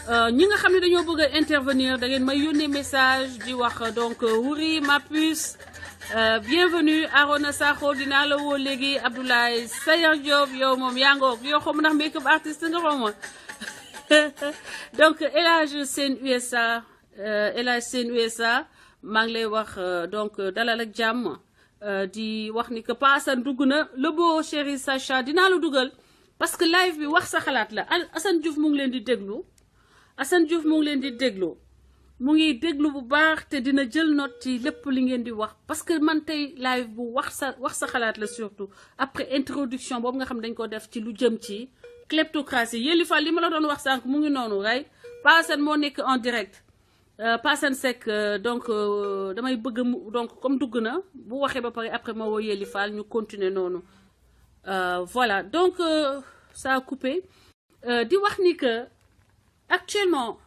ñi nga xam ne dañoo bëgg a intervenir da ngeen may yónnee message di wax donc Wuri ma puce bienvenue Arona Sakho dinaa la woo léegi Abdoulaye Sayer Diop yow moom yaa ngoog yow xaw ma ndax make-up artiste nga xaw ma donc El Hadj Sène USA El Hadj Sène USA maa ngi lay wax donc dalal ak jàmm di wax ni que Pa Assane dugg na le beau chéri Sacha dinaa la dugal parce que live bi wax sa xalaat la Assane Diouf mu ngi leen di déglu Assane Diouf mu ngi leen di déglu mu ngi déglu bu baax te dina jël note ci lépp li ngeen di wax parce que man tey live bu wax sa xalaat la surtout après introduction boobu nga xam dañ ko def ci lu jëm ci kleptocratie yéeli fa li ma la doon wax sànq mu ngi noonu rek Pa Assane moo nekk en direct Pa Assane Seck donc damay bëgg donc comme dugg na bu waxee ba pare après ma woo yéeli Fall ñu continuer noonu voilà donc ça a coupé di wax ni que actuellement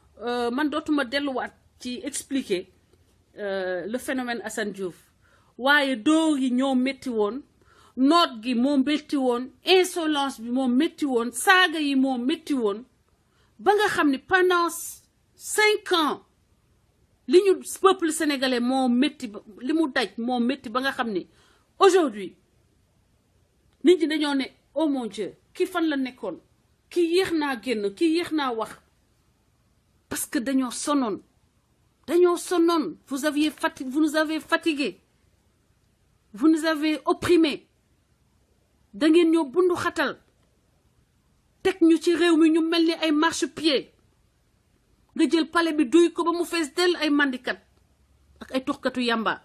man dootuma delluwaat ci expliquer le phénomène Assane Diouf waaye dóor yi ñoo métti woon noot gi moo métti woon insolence bi moo métti woon saaga yi moo métti woon ba nga xam ni pendant 5 ans li ñu peuple sénégalais moo métti li mu daj moo métti ba nga xam ni aujourd'hui nit ñi dañoo ne oh mon Dieu kii fan la nekkoon kii yéex naa génn kii yéex naa wax parce que dañoo sonnoon vous nous avez fatigué vous nous avez opprimé da ngeen ñoo bundu xatal teg ñu ci réew mi ñu mel ni ay marchepied nga jël palais bi duy ko ba mu fees del ay mandikat ak ay tuxkatu yamba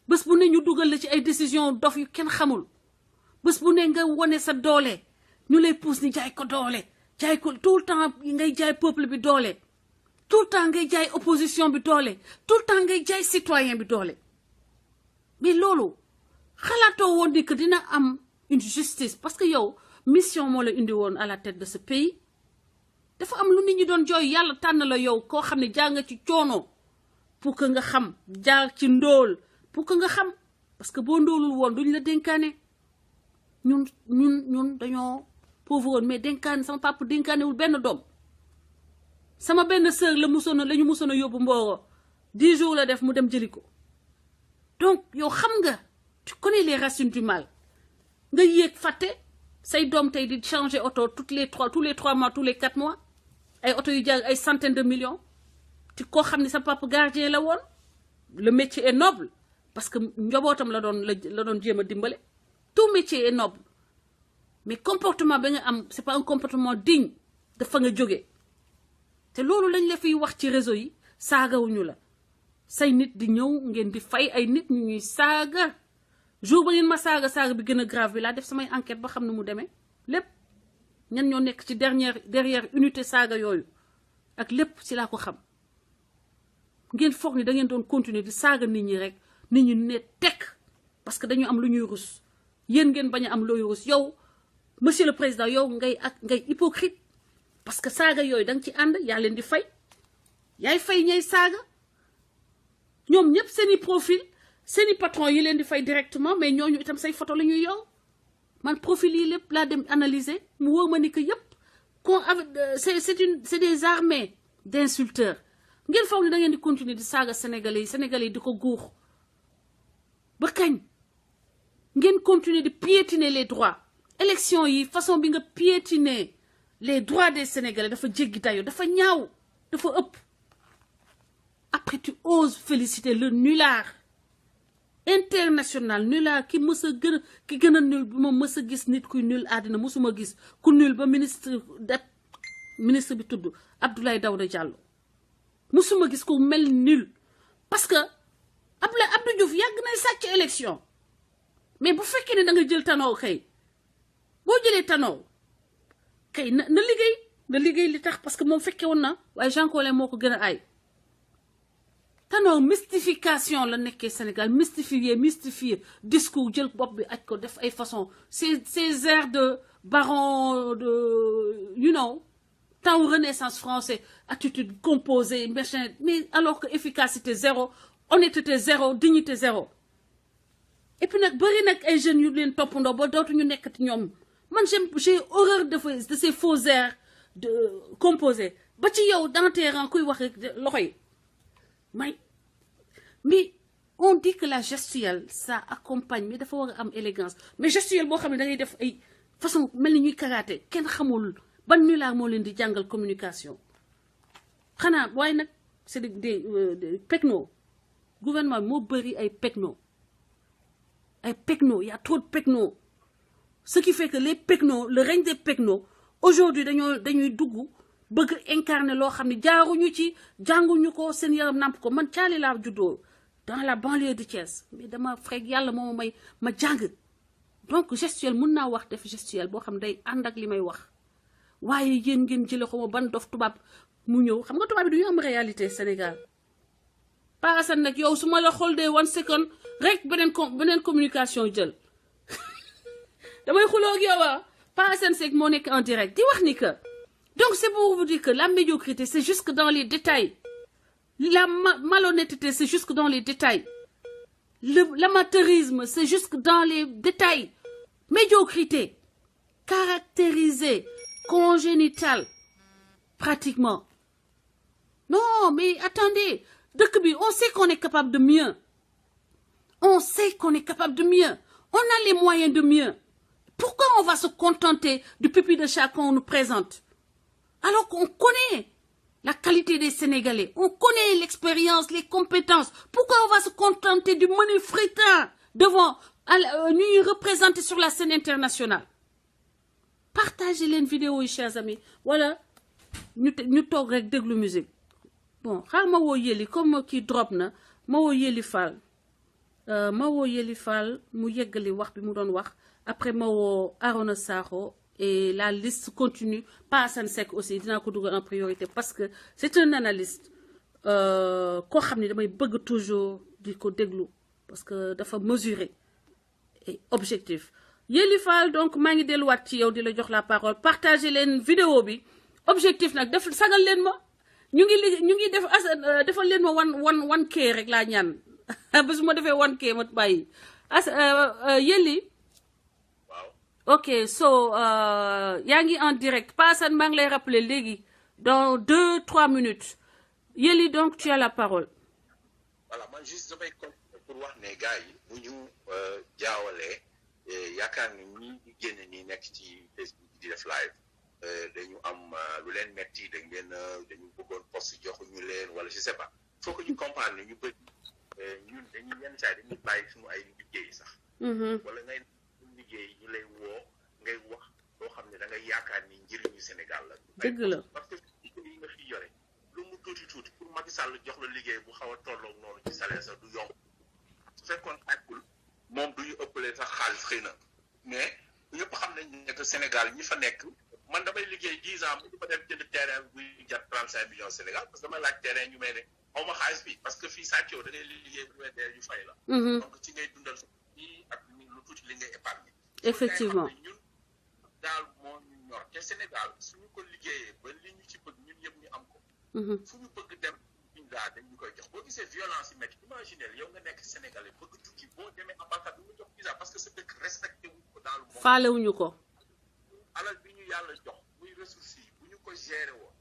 bés bu ne ñu dugal la ci ay décision dof yu kenn xamul bés bu ne nga wone sa doole ñu lay pousse ni jaay ko doole jaay ko tout le temps ngay jaay peuple bi doole tout le temps ngay jaay opposition bi doole tout le temps ngay jaay citoyen bi doole mais loolu xalaatoo woon ni que dina am une justice parce que yow mission moo la indi woon à la tête de ce pays dafa am lu nit ñi doon jooy yàlla tànn la yow koo xam ne jaar nga ci coono pour que nga xam jaar ci ndóol pour que nga xam parce que boo ndóolul woon duñ la dénkaane ñun dañoo pauvre woon mais dénkaane sama papa dénkaanewul benn doom sama benn sœur la ñu musoon a yóbbu Mboro 10 jours la def mu dem jëli ko donc yow xam nga tu connais les racines du mal nga yéeg fàtte say doom tey di changer oto tous les 3 mois tous les 4 mois ay oto yu jar ay centaines de millions ci koo xam ne sa papa gardien la woon le métier est noble parce que njabootam la doon jéem a dimbale tout métier est noble mais comportement ba nga am c'est pas un comportement digne dafa nga jóge te loolu lañ la fiy wax ci réseau yi saagawuñu la say nit di ñëw ngeen di fay ay nit ñu ñuy saaga jour ba ngeen ma saaga bi gën a grave bi laa def samay enquête ba xam ne mu demee lépp ñan ñoo nekk ci derrière unité saaga yooyu ak lépp ci laa ko xam ngeen foog ni da ngeen doon continuer di saaga nit ñi rek nit ñi ne tekk parce que dañu am lu ñuy rus yéen ngeen bañ a am looy rus yow monsieur le président yow ngay hypocrite parce que saaga yooyu da nga ci ànd yaa leen di fay yaay fay ñay saaga ñoom ñëpp seeni profil seeni patron yi leen di fay directement mais ñooñu itam say photo la ñuy yow man profil yi lépp laa dem analyser mu wóor ma ni que yëpp c'est des armées d'insulteurs ngeen foog ni da ngeen di continuer di saaga sénégalais yi di ko guux ba kañ ngeen continuer di piétiner les droits élection yi façon bi nga piétiner les droits des sénégalais dafa jéggi dayo dafa ñaaw dafa ëpp après tu oses féliciter le nulard international nulard ki gën a nul bi ma mës a gis nit kuy nul àddina mësuma gis ku nul ba ministre bi tudd Abdoulaye Daouda Diallo mësuma gis ku mel nul parce que Abdou Diouf yàgg nay sàcc élection mais bu fekkee ne da nga jël Tanor kay boo jëlee Tanor kay na liggéey li tax parce que moom fekkee woon na waaye Jean Collin moo ko gën a aay Tanor mystification la nekkee Sénégal mystifier discours jël bopp bi aj ko def ay façon ces airs de baron de temps renaissance français attitude composée machin mais alors que efficacité zéro honnêteté zéro dignité zéro et puis nag bëri nag ay jeunes yu leen toppandoo ba dootuñu nekkati ñoom man j'ai horreur de ces faux airs de composés ba ci yow dans tes rangs kuy wax loxo yi mais on dit que la gestuelle ça accompagne mais dafa war a am élégance mais gestuelle boo xam ne da ngay def ay façon mel ni ñuy karaté kenn xamul ban nulaa moo leen di jàngal communication xanaa waaye nag c'est des pecno gouvernement moo bëri ay pecno il y a trop de pecno ce qui fait que les pecno le règne des pecno aujourd'hui dañuy dugg bëgg incarner loo xam ne jaaruñu ci jànguñu ko seen yaram nàmp ko man caali laa juddoo dans la banlieue de Thiès mais dama frek yàlla moo may ma jàng donc gestuelle mun naa wax def gestuelle boo xam ne day ànd ak li may wax waaye yéen ngeen jële xaw ma ban dof tubaab mu ñëw xam nga tubaab bi du ñu am réalité Sénégal paasan nag yow su ma la xool dee 1 second rek beneen communication jël damay xuloo ak yow paasan seeg moo nekk en direct di wax ni que donc c'est pour vous dire que la médiocrité c'est jusque dans les détails la malhonnêteté c'est jusque dans les détails l'amateurisme c'est jusque dans les détails médiocrité caractérisée congénitale pratiquement non mais attendez dëkk bi on sait qu'on est capable de mieux on sait qu'on est capable de mieux on a les moyens de mieux pourquoi on va se contenter du pipi de chat qu'on nous présente alors qu'on connaît la qualité des Sénégalais, on connaît l'expérience, les compétences. Pourquoi on va se contenter du menu fritin devant nous représenter sur la scène internationale? Partagez les vidéos, chers amis. Voilà, nous toog rek déglu musique. Bon, xaar ma woo Yeli comme kii drop na ma woo Yeli Fall mu yeggali wax bi mu doon wax après ma woo Arona Sakho. Et la liste continue pas Assane Seck aussi dinaa ko dugal en priorité parce que c'est un analyste koo xam ne damay bëgg toujours di ko déglu parce que dafa mesuré et objectif Yeli Fall donc maa ngi delluwaat ci yow di la jox la parole partager leen vidéo bi objectif nag def sagal leen ma ñu ngi def defal leen ma one k rek laa ñaan ba su ma defee 1K ma bàyyi Yeli ok so yaa ngi en direct Paasan maa ngi lay rappeler léegi dans 2-3 minutes Yeli donc tu as la parole. voilà man juste damay pour wax ne gars yi bu ñu jaawalee yaakaar ni ñi di génn ñi nekk ci Facebook di def live dañu am lu leen metti dañu bëggoon poste joxuñu leen wala je sais pas faut que ñu comprendre ne ñu bëri ñun dañuy yenn saa dañuy bàyyi suñu ay liggéey sax. wala ngay liggéey ñu lay woo ngay wax loo xam ne da ngay yaakaar ni njëriñu Sénégal la. dëgg la parce que yi nga fi yore lu mu tuuti pour Macky Sall jox la liggéey bu xaw a tolloog noonu ci salaire sax du yomb su fekkoon àggul moom du ñu ëppalee sax xaalis xëy na mais ñëpp xam nañ ne que Sénégal ñi fa nekk man damay liggéey 10 ans bu ñu fa dem jënd terrain buy jar 35 millions Sénégal parce que damay laaj terrain ñu may ne xaw ma xaalis bi parce que fii sàccoo da ngay liggéey bu ñu dee ñu fay la. donc ci ngay dundal fii ak lu tuuti li ngay épargne. effectivement ñun daal moo ñu ñor te Sénégal suñu ko liggéeyee ba li ñu ci bëgg ñun ñëpp ñu am ko. fu ñu bëgg dem ñu daal dañ ñu koy jox boo gisee violence yi métti imaginez yow nga nekk Sénégalais bëgg tukki boo demee ambassade bi mu jox visa parce que sa dëkk respecté wuñ ko dans le monde. faalewuñu ko. alal bi ñu yàlla jox muy ressources yi bu ñu ko gérer woon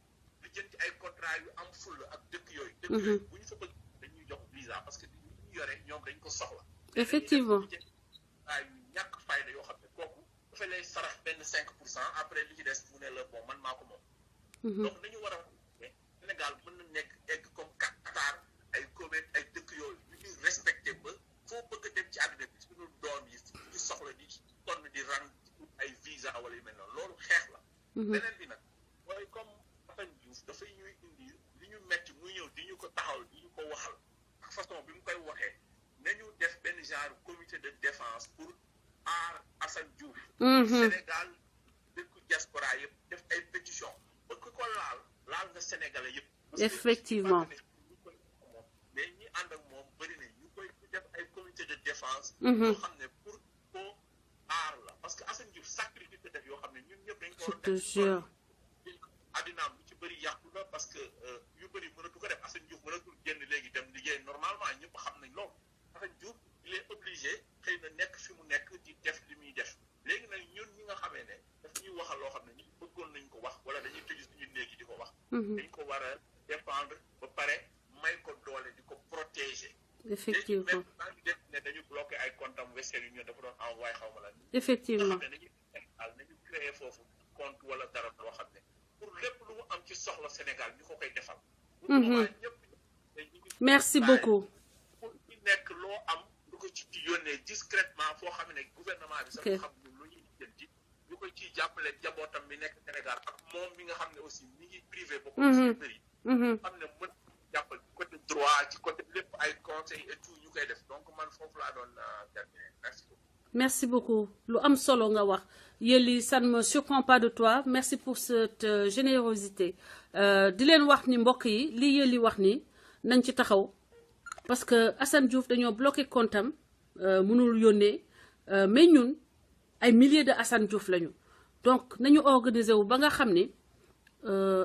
di jënd ay contrat yu am fulla ak dëkk yooyu. dëkk yooyu bu ñu fa bëgg dañuy jox visa parce que li ñu yore ñoom dañ ko soxla. effectivement. ay ñàkk fayda yoo xam ne kooku dafa lay sarax benn 5% après li ci des mu ne la bon man maa ko moom. donc dañu war a Sénégal mën na nekk egg comme Qatar ay Koweït ay dëkk yooyu ñu ñuy respecté ba foo bëgg a dem ci àdduna bi suñu doom yi ñu soxla di sonn di rang ay visa wala yu mel noonu loolu xeex la. beneen bi nag mooy comme Assane Diouf dafay ñuy indi li ñu metti muy ñëw di ñu ko taxaw di ñu ko waxal ak façon bi mu koy waxee nañu def benn genre comité de défense pour aar Assane Diouf. Sénégal dëkku diaspora yëpp def ay pétition ba ku ko laal nga Sénégalais yëpp. effectivement mais ñi ànd ak moom bëri na ñu koy def ay comité de défense. yoo xam ne pour ko aar la parce que Assane Diouf sacrifice def yoo xam ne ñun ñëpp dañ ko def. addinaam lu ci bëri yàqu na parce que yu bëri mënatu ko def Assane Diouf mënatul génn léegi dem liggéey normalement ñëpp xam nañ loolu Assane Diouf il est obligé xëy na nekk fi mu nekk di def li muy def léegi nag ñun ñi nga xamee ne daf ñuy waxal loo xam ne ñi bëggoon nañ ko wax wala dañuy tëju suñu néegi di ko wax dañ ko war a défendre ba pare may ko doole di ko protéger. effectivement maa ngi def ne dañu bloqué ay compte am Western Union dafa doon envoyé xaw ma la. effectivement nga xam ne nañu créé foofu compte wala dara loo xam ne pour lépp lu mu am ci soxla Sénégal ñu ko koy defal. merci beaucoup. pour ñu nekk loo am lu ko ci yónnee discrètement foo xam ne gouvernement bi sax xam ne lu ñuy jënti ñu koy ciy jàppale jabootam mi nekk Sénégal ak moom mi nga xam ne aussi mi ngi privé boppam ci bëri xam ne mën jàppal ci côté droit ci côté lépp ay conseil et tout ñu koy def donc man foofu laa doon terminer merci beaucoup. Merci beaucoup. Lu am solo nga wax Yelli, ça ne me surprend pas de toi. Merci pour cette générosité. Di leen wax ni mbokk yi li Yelli wax ni nañ ci taxaw parce que Assane Diouf dañoo bloqué comptam mënul yónnee mais ñun ay milliers de Assane Diouf lañu donc nañu organiser wu ba nga xam ni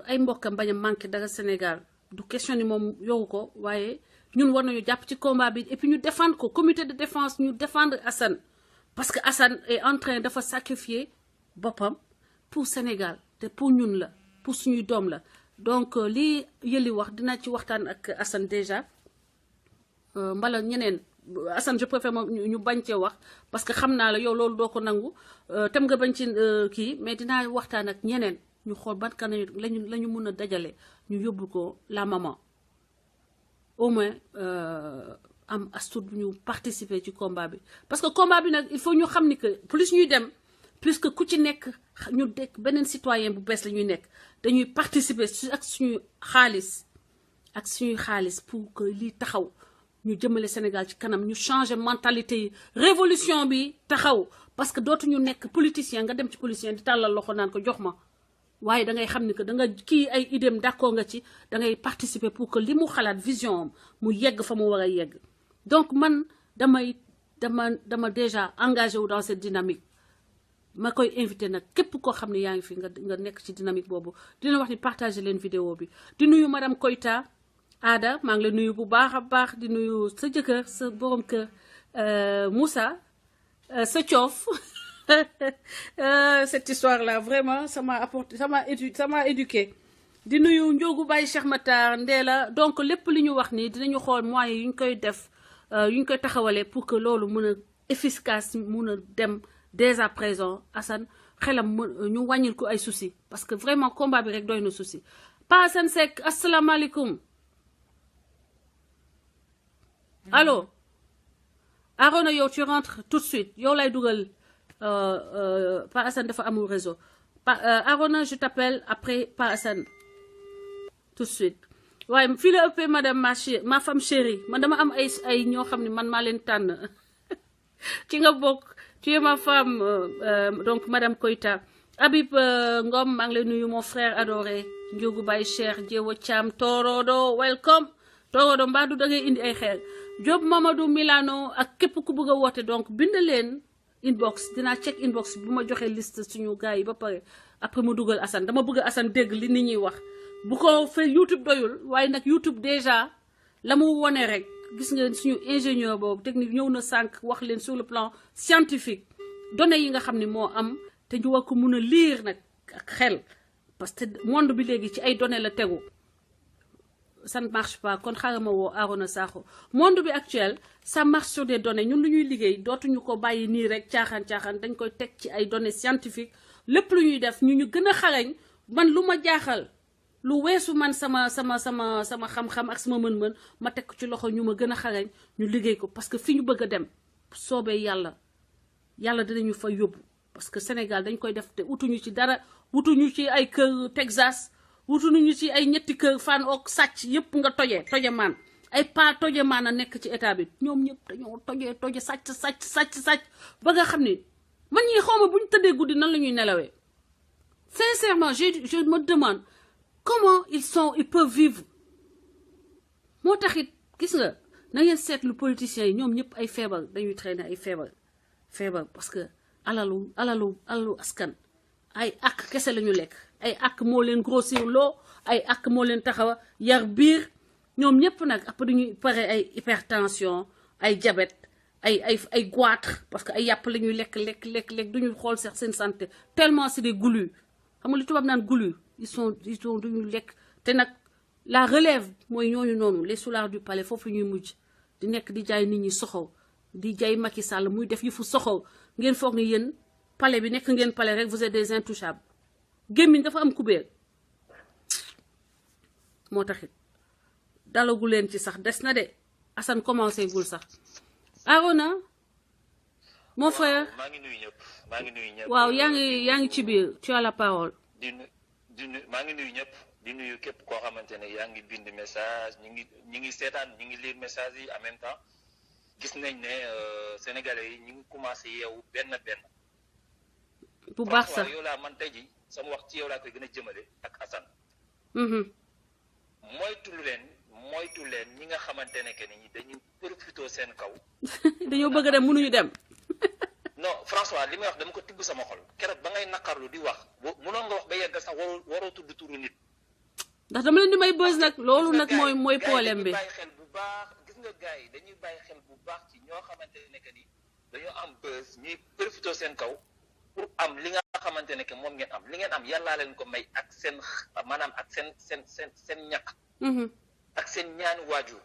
ay mbokkam bañ a manqué dara Sénégal du question ni moom yoru ko waaye ñun war nañu jàpp ci combat bi et puis ñu défendre ko comité de défense ñu défendre Assane parce que Assane est en train dafa sacrifier boppam pour Sénégal te pour ñun la pour suñuy doom la donc lii Yelli wax dina ci waxtaan ak Assane déjà mbala ñeneen Assane je préfère ñu bañ cee wax parce que xam naa la yow loolu doo ko nangu tem nga bañ ci kii mais dinaa waxtaan ak ñeneen ñu xool ban kan lañu mën a dajale ñu yóbbu ko la maman au moins am astuut bu ñu participer ci combat bi parce que combat bi nag il faut ñu xam ni que plus ñuy dem plus que ku ci nekk ñu dekk beneen citoyen bu bees la ñuy nekk dañuy participer ak suñuy xaalis pour que lii taxaw ñu jëmale Sénégal ci kanam ñu changer mentalité yi révolution bi taxaw parce que dootuñu nekk politicien nga dem ci politicien di tàllal loxo naan ko jox ma waaye da ngay xam ni que da nga kii ay idéem d'accord nga ci da ngay participer pour que li mu xalaat vision am mu yegg fa mu war a yegg donc man dama déjà engagé wu dans cette dynamique ma koy invité nag képp koo xam ne yaa ngi fi nga nekk ci dynamique boobu dina wax ni partager leen vidéo bi di nuyu madame Koyta Ada maa ngi la nuyu bu baax a baax di nuyu sa jëkkër sa borom kër Moussa sa coof cette histoire là vraiment ça m'a apporté ça m'a éduqué di nuyu Ndiogu Baye Cheikh Matar Ndéla donc lépp li ñu wax nii dinañu xool moyens yu ñu koy def yu ñu koy taxawalee pour que loolu mën a efficace mën a dem dès à présent Assane xelam ñu wàññil ko ay soucis parce que vraiment combat bi rek doy na souci Pa Assane Seck asalaamaaleykum allo Arona yow tu rentres tout de suite yow lay dugal Pa Assane dafa amul réseau Arona je t'appelle après Pa Assane tout de suite waaye fii la ëppee madame ma femme chérie man dama am ay ñoo xam ne man maa leen tànn ci nga bokk tu es ma femme donc madame Koyta Habib Ngom maa ngi lay nuyu mon frère adoré Ndiogu Baye Cheikh Diewo Thiam Torodo welcome Torodo mbaa du da ngay indi ay xeer Diop Mamadou Milano ak képp ku bëgg a woote donc bind leen inbox dinaa check inbox bu ma joxee liste suñu gars yi ba pare après mu dugal Assane dama bëgg Assane dégg li nit ñuy wax bu ko fee YouTube doyul waaye nag YouTube déjà la mu wone rek gis nga suñu ingénieur boobu technique ñëw na sànq wax leen sur le plan scientifique données yi nga xam ne moo am te ñu war ko mun a lire nag ak xel parce que monde bi léegi ci ay données la tegu ça ne marche pas kon xaaral ma woo Arona Sakho monde bi actuel ça marche sur des données ñun lu ñuy liggéey dootuñu ko bàyyi nii rek caaxaan dañ koy teg ci ay données scientifiques lépp lu ñuy def ñu gën a xarañ man lu ma jaaxal lu weesu man sama xam-xam ak sama mën-mën ma teg ci loxo ñu ma gën a xarañ ñu liggéey ko parce que fi ñu bëgg a dem soobee yàlla dinañu fa yóbbu parce que Sénégal dañ koy def te wutuñu ci dara wutuñu ci ay kër Texas wutuñu ci ay ñetti kër fan ok sàcc yëpp nga toje maan ay pas toje maan a nekk ci état bi ñoom ñëpp dañoo toje sàcc ba nga xam ne man ñi xawma bu ñu tëddee guddi nan la ñuy nelawee sincèrement je me demande comment ils peuvent vivre moo taxit gis nga na ngeen seetlu politiciens yi ñoom ñëpp ay feebar dañuy traîner ay feebar parce que alalu askan ay ak kese la ñu lekk ay ak moo leen grossir loo ay ak moo leen taxawa yar biir ñoom ñëpp nag après dañuy pare ay hypertension ay diabète ay goitre parce que ay yàpp la ñuy lekk duñu xool sax seen santé tellement c'est des goulus xam nga li tubaab naan goulus ils sont duñu lekk te nag la relève mooy ñooñu noonu les soulards du palais foofu ñuy mujj di nekk di jaay nit ñi soxow di jaay Macky Sall muy def yëfu soxow ngeen foog ni yéen palais bi nekk ngeen palais rek vous êtes des intouchables gémmiñ dafa am kubéer moo taxit dalagu leen ci sax des na de Assane commencé gul sax Arona mon frère maa ngi nuyu ñëpp waaw yaa ngi ci biir tu as la parole maa ngi nuyu ñëpp di nuyu képp koo xamante ne yaa ngi bind message ñi ngi seetaan ñi ngi lire message yi en même temps gis nañ ne sénégalais yi ñu ngi commencé yeewu benn bu baax sax yow laa man tey ji sama wax ci yow laa koy gën a jëmale ak Assane moytu leen ñi nga xamante ne que ni dañu profité seen kaw dañoo bëgg dem mënuñu dem non François li may wax dama ko tibb sama xol keroog ba ngay naqarlu di wax mënoon nga wax ba yeggal sax waroo tudd turu nit ndax dama leen di may bës nag loolu nag mooy problème bi bàyyi xel bu baax gis nga gars yi dañuy bàyyi xel bu baax ci ñoo xamante ne que ni dañoo am bës ñuy profité seen kaw pour am li nga xamante ne que moom ngeen am li ngeen am yàllaa leen ko may ak seen maanaam ak seen ñàkk ak seen ñaani waajur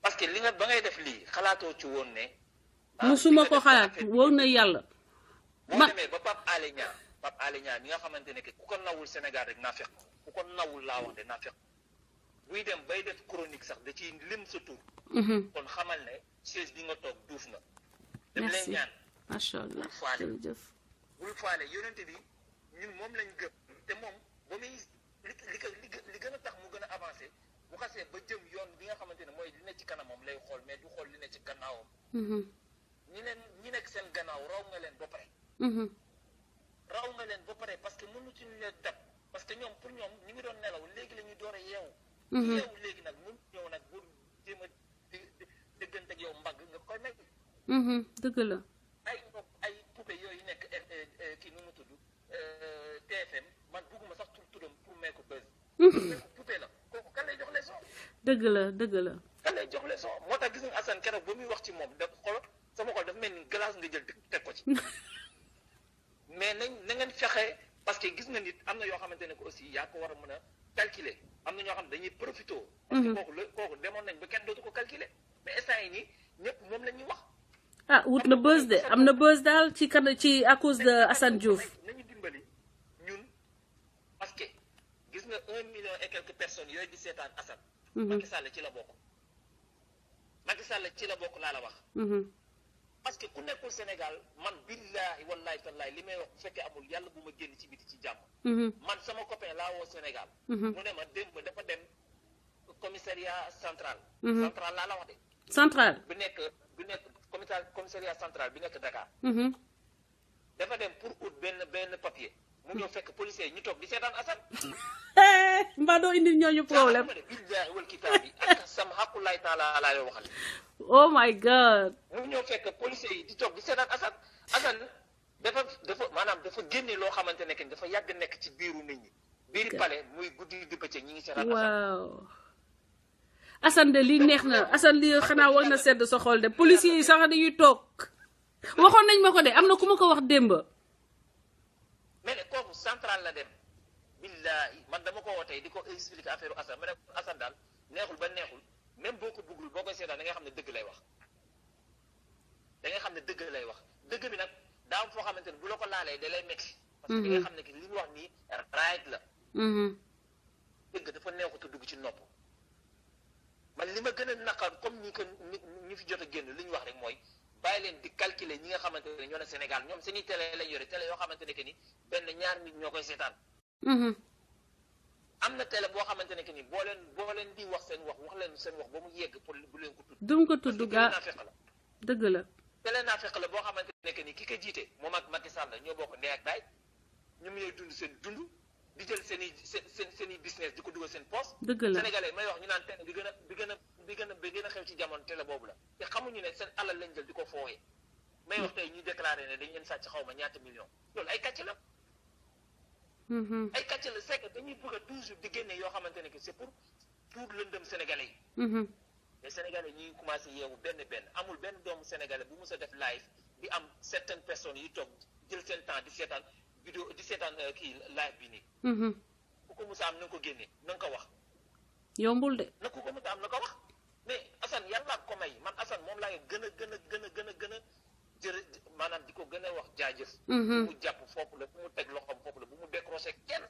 parce que li nga ba ngay def lii xalaatoo ci woon ne musuma ko xalaat wóor na yàlla boo demee ba Pape Alé Niang mi nga xamante ne que ku ko nawul Sénégal rek naa fekk ku ko nawul laa wax de naa fekk buy dem bay def chronique sax da ciy lim sa tur kon xamal ne chaise bi nga toog duuf na dem leen ñaan macha allah jërëjëf bul faale yonente bi ñun moom lañ gëm te moom ba muy li gën a tax mu gën a avancé bu xasee ba jëm yoon bi nga xamante ne mooy li ne ci kanamam lay xool mais du xool li ne ci gannaawam ñi nekk seen gannaaw raw nga leen ba pare parce que mënutuñu leen dab parce que ñoom pour ñoom ñi ngi doon nelaw léegi la ñuy door a yeewu yeewu léegi nag mun ñëw nag bu jéem a déggante ak yow mbagg nga koy nekk dëgg la ay poupée yooyu nekk kii nu mu tudd TFM man bugguma sax turam pour may ko buzz poupée la kooku kan lay jox leçon dëgg la kan lay jox leçon moo tax gis nga Assane keroog ba muy wax ci moom da xol sama xol dafa mel ni glace nga jël teg ko ci mais na ngeen fexe parce que gis nga nit am na yoo xamante ne ko aussi yaa ko war a mën a calculer am na ñoo xam ne dañuy profité parce que kooku demoon nañ ba kenn dootu ko calculer mais instant yi nii ñëpp moom la ñuy wax wut na buzz de am na buzz daal ci à cause de Assane Diouf nañu dimbali ñun parce que gis nga 1 million et quelques personnes yooyu di seetaan Assane Macky Sall ci la bokk laa la wax parce que ku nekkul Sénégal man billahi wallahi tallahi li may wax bu fekkee amul yàlla bu ma génn ci biti ci jàmm man sama copain laa woo Sénégal mu ne ma démb dafa dem commissariat central laa la wax de central bu nekk commissariat central bi nekk Dakar dafa dem pour ut benn papier mu ñëw fekk policier yi ñu toog di seetaan Assane mbaa doo indil ñooñu problème billahi wal kitaab yi ak sam xaqulaay taala laa yoo waxal oh my god mu ñëw fekk policier yi di toog di seetaan Assane dafa maanaam dafa génne loo xamante ne que dafa yàgg nekk ci biiru nit ñi biir palais muy guddi di bëccëg ñi ngi seetaan waaw Assane de lii neex na Assane lii xanaa war na sedd sa xol de policiers yi sax dañuy toog waxoon nañ ma ko de am na ku ma ko wax démb mais ne kooku central la dem billahi man dama ko wootee di ko expliquer affaire Assane ma ne Assane daal neexul ba neexul même boo ko bëggul boo koy seetaan da nga xam ne dëgg lay wax dëgg bi nag daa am foo xamante ne bu la ko laalee da lay métti parce que da nga xam ne que li mu wax nii right la dëgg dafa neexut a dugg ci nopp man li ma gën a naqar comme ñi fi jot a génn li ñu wax rek mooy bàyyi leen di calculer ñi nga xamante ne ñoo ne Sénégal ñoom seeni télé lañ yore télé yoo xamante ne que ni benn ñaar nit ñoo koy seetaan am na télé boo xamante ne que ni boo leen di wax leen seen wax ba mu yegg pour bu leen ko tudd duñ ko tudd gaa naafeq la dëgg la télé naafeq la boo xamante ne que ni ki ko jiite moom ak Macky Sall ñoo bokk ndey ak baay ñoom ñooy dund seen dund di jël seen i business di ko dugal seen poste dëgg la sénégalais may wax ñu naan télé bi gën a xew ci jamono télé boobu la te xamuñu ne seen alal lañ jël di ko foowee may wax tey ñuy déclaré ne dañ leen sàcc xaw ma ñaata millions loolu ay kàcc la ay kàcc la c'est que dañuy bëgg a toujours di génne yoo xamante ne que c'est pour lëndëm sénégalais yi les sénégalais ñi ngi commencé yeewu benn amul benn doomu sénégalais bu mus a def live di am certaines personnes yi toog jël seen temps di seetaan vidéo di seetaan kii live bi nii ku ko musa am na nga ko génne na nga ko wax yombul de na ku ko musa am na ko wax mais Assane yàlla ko may man Assane moom laa gën a jërë maanaam di ko gën a wax jaajëf mu jàpp foofu la fu mu teg loxoom foofu la bu mu décroché kenn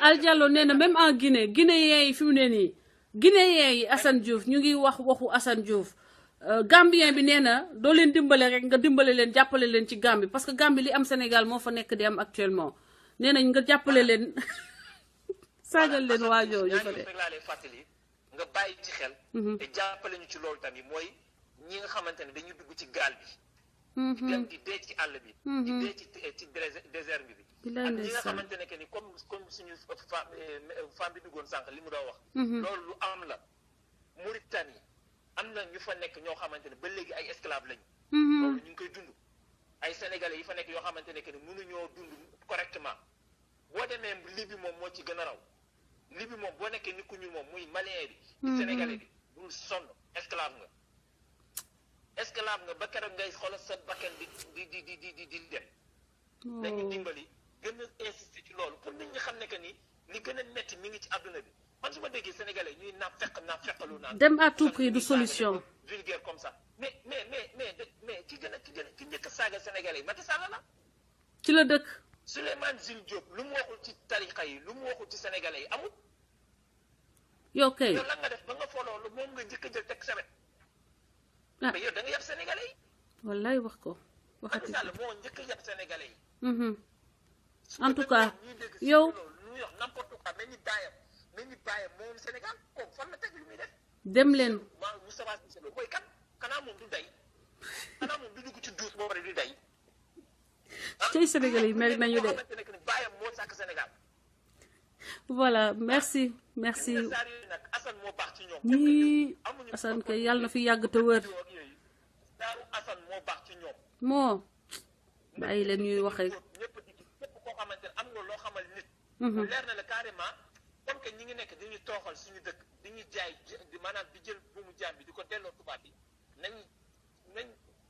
Al Diallo nee na même en Guinée Guinéen yi fi mu ne nii Guinéen yi Assane Diouf ñu ngi wax waxu Assane Diouf Gambien bi nee na doo leen dimbale rek nga dimbale leen jàppale leen ci Gambie parce que Gambie li am Sénégal moo fa nekk di am actuellement nee nañ nga jàppale leen saagal leen waajoo ñu fa de rek laa lay fàttali nga bàyyi ci xel te jàppale ñu ci loolu tamit mooy ñi nga xamante ne dañuy dugg ci gaal bi di dem di dee ci àll bi di dee ci désert bi ak ñi nga xamante ne que ni comme suñu femme bi duggoon sànq li mu doon wax loolu lu am la Mauritanie am na ñu fa nekk ñoo xamante ne ba léegi ay esclave lañu loolu ñu ngi koy dund ay sénégalais yi fa nekk yoo xamante ne que ni mënuñoo dund correctement boo demee Libye moom moo ci gën a raw Libye moom boo nekkee nit ku ñuul moom muy malien bi di sénégalais bi bul sonn esclave nga ba keroog ngay xoolal sa bakkan di dem nañu dimbali gën a insister ci loolu pour nit ñi xam ne que ni li gën a metti mi ngi ci àdduna bi man su ma déggee sénégalais ñuy naa fekkalu naan dem à tout prix du solution vulgaire comme ça mais ki njëkk a saaga sénégalais yi Macky Sall la ci la dëkk Souleymane Jules Diop lu mu waxul ci tarixa yi lu mu waxul ci sénégalais yi amul yow kay yow lan nga def ba nga foloo lu moom nga njëkk a jël teg sawet mais yow da nga yab sénégalais yi wallaay wax ko waxati Macky Sall moo njëkk a yab sénégalais yi en tout cas yow lu wax n'importe quoi mais ñu bàyyam moom Sénégal kooku fan la teg lu muy def dem leen waaw Moustapha Cissé Lo mooy kan kanaa moom du day kanaa moom du dugg ci duus boo pare du day cey Sénégalais yi mel nañu de bàyyam moo sàkk Sénégal voilà merci nag Assane moo baax ci ñoom ñii Assane kay yàlla na fi yàgg te wër daaru Assane moo baax ci ñoom moo bàyyi leen ñuy wax rek ñëpp koo xamante ne am nga loo xamal nit mu leer na la carrément comme que ñi ngi nekk dañuy tooxal suñu dëkk dañuy jaay maanaam di jël buumu jaam bi di ko delloo tubaab bi nañ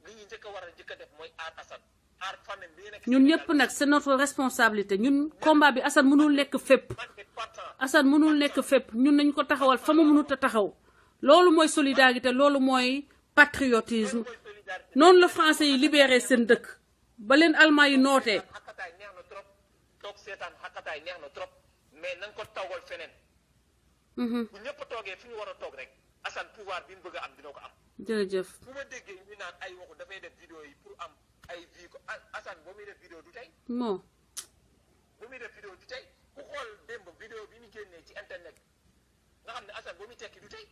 li ñuy njëkk a war a njëkk a def mooy aar Assane aar famille bi nekk ñun ñëpp nag c'est notre responsabilité ñun combat bi Assane mënul nekk fépp Assane mënul nekk fépp ñun nañ ko taxawal fa mu mënut a taxaw loolu mooy solidarité loolu mooy patriotisme noonu la français yi libéré seen dëkk ba leen allemand yi nootee xaqataay neex na trop toog seetaan xaqataay neex na trop mais nañ ko tawal feneen bu ñëpp toogee fi ñu war a toog rek Assane pouvoir bi mu bëgg a am dina ko am jërëjëf fu ma déggee ñu naan ay waxu dafay def vidéo yi pour am ay vie ko Assane boo muy def vidéo du tey moo bu muy def vidéo du tey ku xool démb vidéo bi mu génnee ci internet nga xam ne Assane boo muy tekki du tey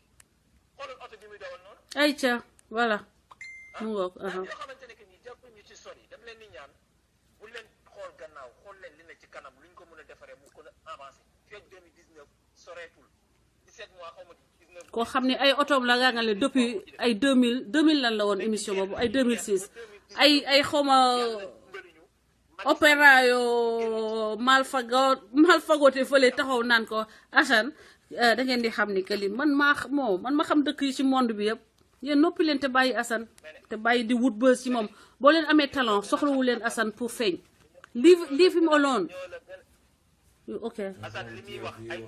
xoolal oto bi muy dawal noonu ay ca voilà mu ngoog yoo xamante ne que ñi jàpp ñu ci sori dam leen ni ñaan bu leen xool gannaaw xool leen li ne ci kanam lu ñu ko mën a defaree mu ko a avancé fekk 2019 soreetul 17 mois xaw ma 19 koo xam ne ay otoom la nga le depuis ay 2000 lan la woon émission boobu ay 2006 ay xawma opéra yoo malfagoté fële taxaw naan ko Assane da ngeen di xam ni que li man ma xam dëkk yi ci monde bi yëpp yéen noppi leen te bàyyi Assane te bàyyi di wut bës ci moom boo leen amee talent soxlawu leen Assane pour feeñ leave him alone ok Assane li muy wax ay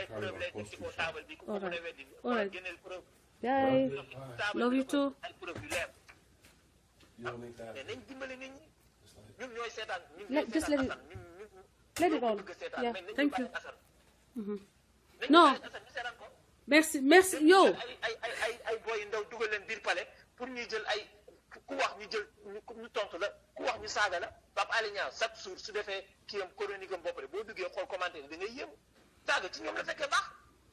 preuve lay teg ci kaw taabal bi ku ko mën a weddi alright génneel preuve bye love you too ay preuve yu leer mais nañ dimbali nit ñi ñun ñooy seetaan just let it let it on yeah thank you non merci yow ay boy ndaw dugal leen biir palais pour ñuy jël ay ku wax ñu jël ñu tontu la ku wax ñu saaga la Pape Alé Niang chaque jour su defee kii am chronique am bopp rek boo duggee xool commentaire da ngay yëm saaga ci ñoom la fekkee baax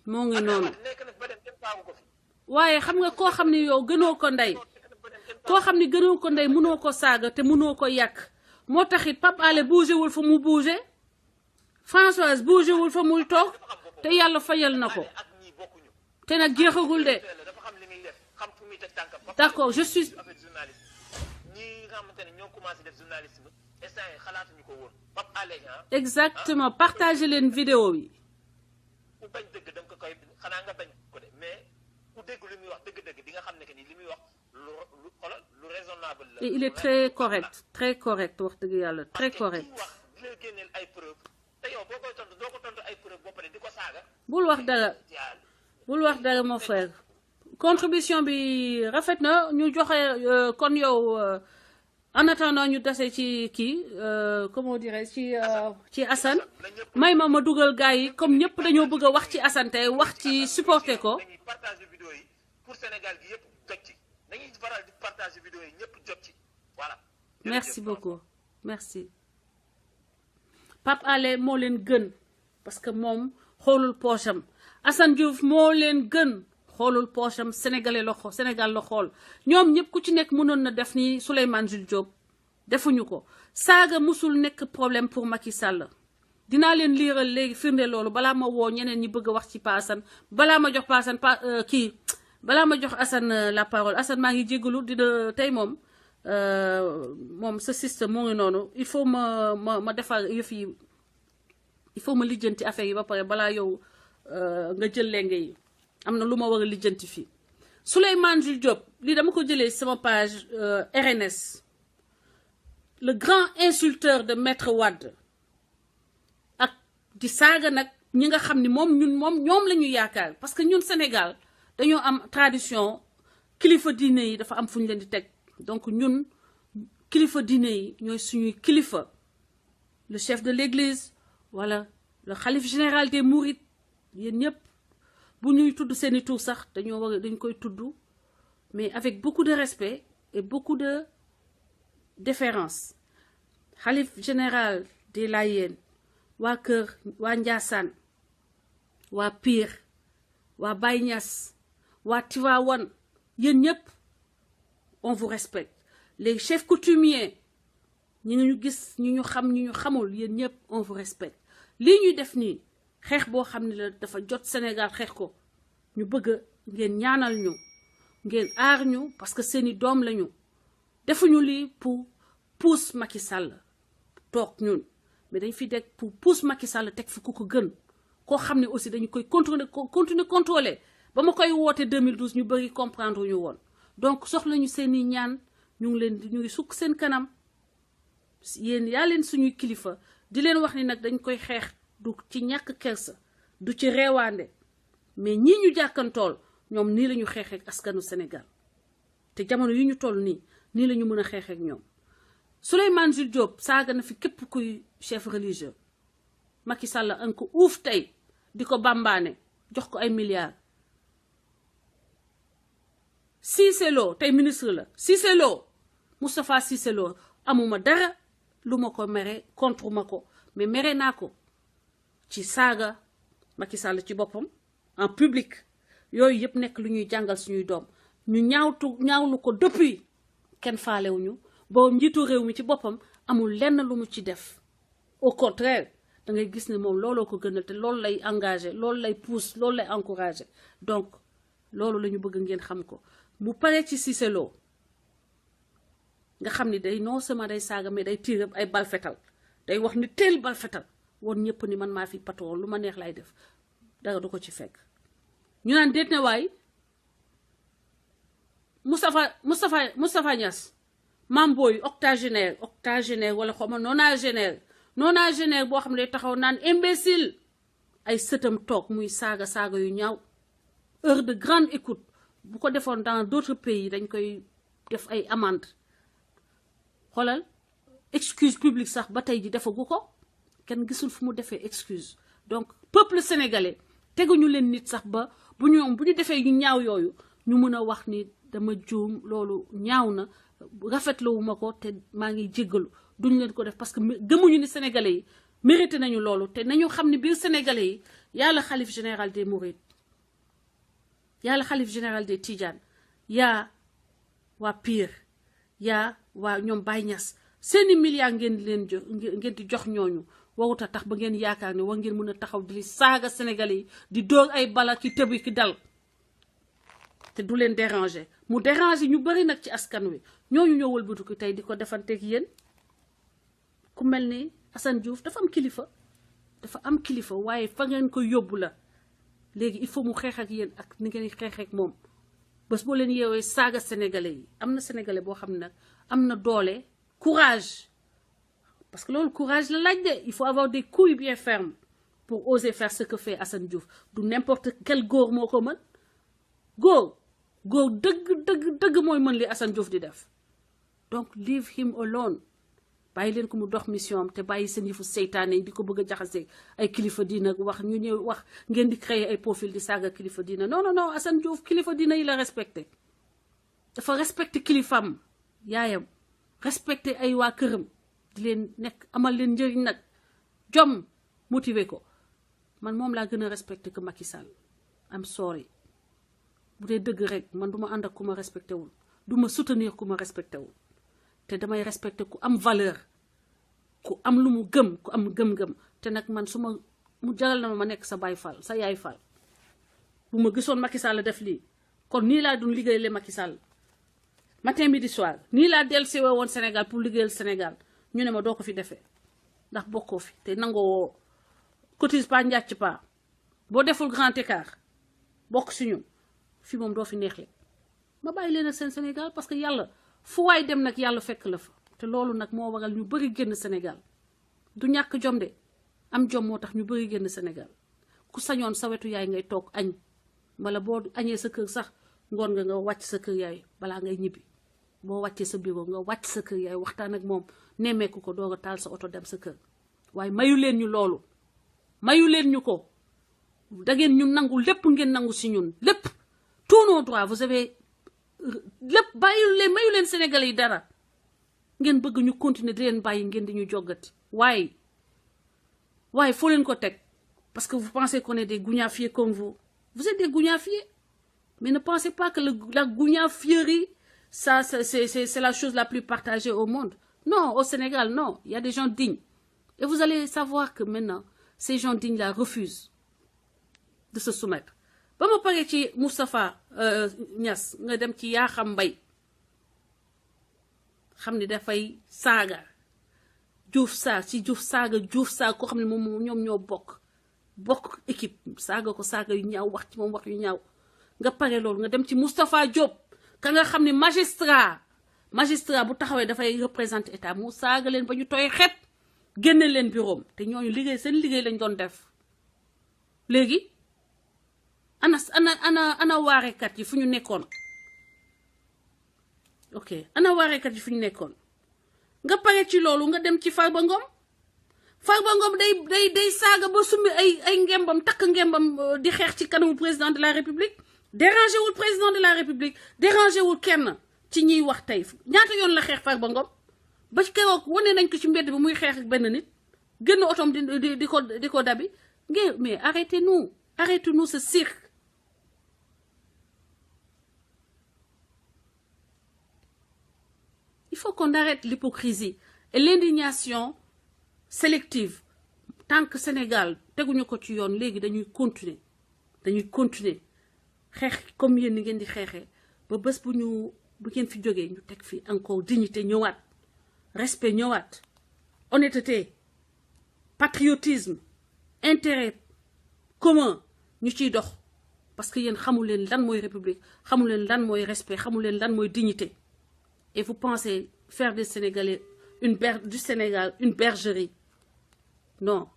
moo ngi noonu nekk nag ba dem kenn saagu ko fi waaye xam nga koo xam ne yow gënoo ko ndey koo xam ne gënoo ko ndey mënoo ko saaga te mënoo ko yàq moo taxit Pape Alé bougé wul fa mu bougé Françoise bougé wul fa muy toog te yàlla fayal na ko te nag jeexagul de d'accord je suis exactement partagez leen vidéo yi et il est très correct wax dëgg yàlla très correct bul wax dara bul wax dara mon frère contribution bi rafet na ñu joxe kon yow en attendant ñu dase ci kii comment dirais ci Assane may ma dugal gars yi comme ñëpp dañoo bëgg a wax ci Assane tey wax ci supporter ko. dañuy partager vidéo yi pour Sénégal gi yëpp jot ci dañuy faral di partager vidéo yi ñëpp jot ci voilà. merci beaucoup merci. Pape Alé moo leen gën parce que moom xoolul poosam Assane Diouf moo leen gën xoolul poosam sénégalais la xool Sénégal la xool ñoom ñëpp ku ci nekk mënoon na def ni Souleymane Jules Diop defuñu ko saaga musul nekk problème pour Macky Sall dinaa leen liiral léegi firnde loolu balaa ma woo ñeneen ñi bëgg a wax ci Pa Assane balaa ma jox Pa Assane balaa ma jox Assane la parole Assane maa ngi jégalu dina tey moom sa système moo ngi noonu il faut ma defar yëf yi il faut ma lijjanti affaire yi ba pare balaa yow nga jël lenge yi am na lu ma war a lijjanti fii Souleymane Jules Diop lii dama ko jëlee sama page RNS le grand insulteur de Maître Wade ak di saaga nag ñi nga xam ni ñoom la ñu yaakaar parce que ñun Sénégal dañoo am tradition kilifa diine yi dafa am fu ñu leen di teg donc ñun kilifa diine yi ñooy suñuy kilifa le chef de l'église wala le khalife général des mourides yéen ñëpp bu ñuy tudd seeni tur sax dañ koy tudd mais avec beaucoup de respect et beaucoup de déférence khalife général des Layènes waa Kër waa Ndiassane waa Pire waa Baye Niass waa Tivaouane yéen ñëpp on vous respecte les chefs coutumiers ñi ñu gis ñi ñu xam ñi ñu xamul yéen ñëpp on vous respecte lii ñuy def nii xeex boo xam ne la dafa jot Sénégal xeex ko ñu bëgg ngeen ñaanal ñu ngeen aar ñu parce que seeni doom lañu defuñu lii pour pousse Macky Sall toog ñun mais dañ fi deg pour pousse Macky Sall teg fi ku ko gën koo xam ne aussi dañu koy continuer contrôler ba ma koy woote 2012 ñu bëri comprendre ñu woon donc soxla ñu seeni ñaan ñu ngi sukk seen kanam yéen yaa leen suñuy kilifa di leen wax ni nag dañ koy xeex du ci ñàkk kersa du ci reewaande mais ñii ñu jàkkantool ñoom nii la ñu xeexee ak askanu Sénégal te jamono yi ñu toll nii la ñu mën a xeexee ak ñoom Souleymane Jules Diop saaga na fi képp kuy chef religieux Macky Sall an ko uuf tey di ko bambaane jox ko ay milliards Cissé Lo tey ministre la Cissé Lo Moustapha Cissé Lo amuma dara lu ma ko mere contre ma ko mais mere naa ko ci saaga Macky Sall ci boppam en public yooyu yëpp nekk lu ñuy jàngal suñuy doom ñu ñaawlu ko depuis kenn faalewuñu boo njiitu réew mi ci boppam amul lenn lu mu ci def au contraire da ngay gis ne moom looloo ko gënal te loolu lay engagé loolu lay pousse loolu lay encouragé donc loolu la ñu bëgg ngeen xam ko mu pare ci Cissé Lo nga xam ni day non seulement day saaga mais day tiire ay bal fetal day wax ni teel bal fetal woon ñëpp ni man maa fi patron lu ma neex lay def dara du ko ci fekk ñu naan déet ne waay Moustapha Niass Mame Boye octogénaire wala xaw ma nonagénaire boo xam ne day taxaw naan imbécile ay sëtam toog muy saaga yu ñaaw heure de grande écoute bu ko defoon dans d'autres pays dañ koy def ay amende xoolal excuse publique sax ba tey ji defagu ko kenn gisul fu mu defee excuse donc peuple sénégalais teguñu leen nit sax ba bu ñu defee yu ñaaw yooyu ñu mën a wax ni dama juum loolu ñaaw na rafetluwuma ko te maa ngi jéggalu duñ leen ko def parce que gëmuñu ni sénégalais yi mérité nañu loolu te nañu xam ne biir sénégalais yi yàlla xalif général des mourides yàlla xalif général des Tidiane yaa waa Pire yaa waa ñoom Baye Niass seeni milliards ngeen di jox ñooñu warut a tax ba ngeen yaakaar ne war ngeen mën a taxaw di saaga sénégalais yi di dóor ay bala ki tëbi ki dal te du leen déranger mu déranger ñu bari nag ci askan wi ñooñu ñoo wëlbatu ko tey di ko defanteeg yéen ku mel ni Assane Diouf dafa am kilifa waaye fa ngeen ko yóbbu la léegi il faut mu xeex ak yéen ak ni ngeen xeex ak moom bés boo leen yeewee saaga sénégalais yi am na sénégalais boo xam ne nag am na doole courage parce que loolu courage la laaj de il faut avoir des couilles bien fermes pour oser faire ce que fait Assane Diouf du n'importe quel góor moo ko mën góor dëgg mooy mën li Assane Diouf di def donc leave him alone bàyyi leen ko mu dox mission am te bàyyi seen yëfu seytaane yi di ko bëgg a jaxase ay kilifa diina wax ñu ñëw wax ngeen di créer ay profil di saaga kilifa diina non Assane Diouf kilifa diina yi la respecté dafa respecté kilifam yaayam respecté ay waa këram di leen nekk amal leen njëriñ nag jom motiver ko man moom laa gën a respecté que Macky Sall am sorry bu dee dëgg rek man du ma ànd ak ku ma respecté wul du ma soutenir ku ma respecté wul te damay respecté ku am valeur ku am lu mu gëm ku am gëm-gëm te nag man su ma mu jaral na ma nekk sa baay fal sa yaay fal bu ma gisoon Macky Sall def lii kon nii laa doon liggéeyale Macky Sall matin midi soir nii laa dellusiwee woon Sénégal pour liggéeyal Sénégal ñu ne ma doo ko fi defee ndax bokkoo fi te nangoo cotise pas njàcc pas boo deful grand écart bokk si ñun fi moom doo fi neexle ma bàyyi leen ak seen Sénégal parce que yàlla fu waay dem nag yàlla fekk la fa te loolu nag moo waral ñu bëri génn Sénégal du ñàkk jom de am jom moo tax ñu bëri génn Sénégal ku sañoon sa wetu yaay ngay toog añ wala boo añee sa kër sax ngoon nga wàcc sa kër yaay balaa ngay ñibbi boo wàccee sa bureau nga wàcc sa kër yaay waxtaan ak moom nemmeeku ko doog a taal sa oto dem sa kër waaye mayu leen ñu loolu mayu leen ñu ko da ngeen ñu nangu lépp ngeen nangu si ñun lépp tous nos droits vous avez lépp mayu leen Sénégalais yi dara ngeen bëgg ñu continuer di leen bàyyi ngeen di ñu joggati waaye foo leen ko teg parce que vous pensez qu'on est des gougnafiers comme vous êtes des gougnafiers mais ne pensez pas que la gougnafierie ça c'est la chose la plus partagée au monde non au Sénégal non il y a des gens dignes et vous allez savoir que maintenant ces gens dignes là refusent de se soumettre ba ma paree ci Moustapha Niass nga dem ci Yakham Mbaye xam ne dafay saaga Diouf Sarr ci Diouf Sarr koo xam ne moom ñoom ñoo bokk équipe saaga ko saaga yu ñaaw wax ci moom wax yu ñaaw nga pare loolu nga dem ci Moustapha Diop ka nga xam ne magistrat bu taxawee dafay représenter état mu saaga leen ba ñu tooy xet génne leen bureau te ñooñu seen liggéey lañ doon def léegi ana waarekat yi fu ñu nekkoon ok ana waarekat yi fu ñu nekkoon nga pare ci loolu nga dem ci Farba Ngom day saaga ba summi ay ngembam takk ngembam di xeex ci kanamu président de la République dérangé wul président de la République dérangé wul kenn ci ñiy wax tey ñaata yoon la xeex Farba Ngom ba ci keroog wane nañ ko ci mbedd bi muy xeex ak benn nit génn otom di ko dabi mais arrêtez-nous ce cirque il faut qu'on arrête l'hypocrisie et l'indignation sélective tant que Sénégal teguñu ko ci yoon léegi dañuy continuer xeex comme yéen ni ngeen di xeexee ba bés bu ngeen fi jógee ñu teg fi encore dignité ñëwaat respect ñëwaat honnêteté patriotisme intérêt commun ñu ciy dox parce que yéen xamul leen lan mooy république xamul leen lan mooy respect xamul leen lan mooy dignité et vous pensez faire des Sénégalais du Sénégal une bergerie non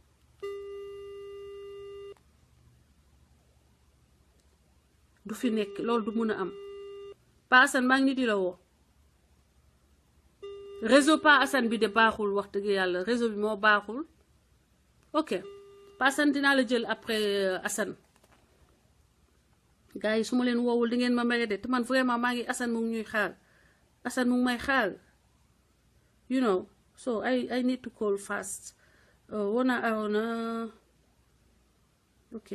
du fi nekk loolu du mun a am Pa Assane maa ngi di la woo réseau Pa Assane bi de baaxul wax dëgg yàlla réseau bi moo baaxul ok Pa Assane dinaa la jël après Assane gars yi su ma leen woowul di ngeen ma mere de te man vraiment maa ngi Assane mu ngi ñuy xaar Assane mu ngi may xaar you know so I need to call fast wona Arona ok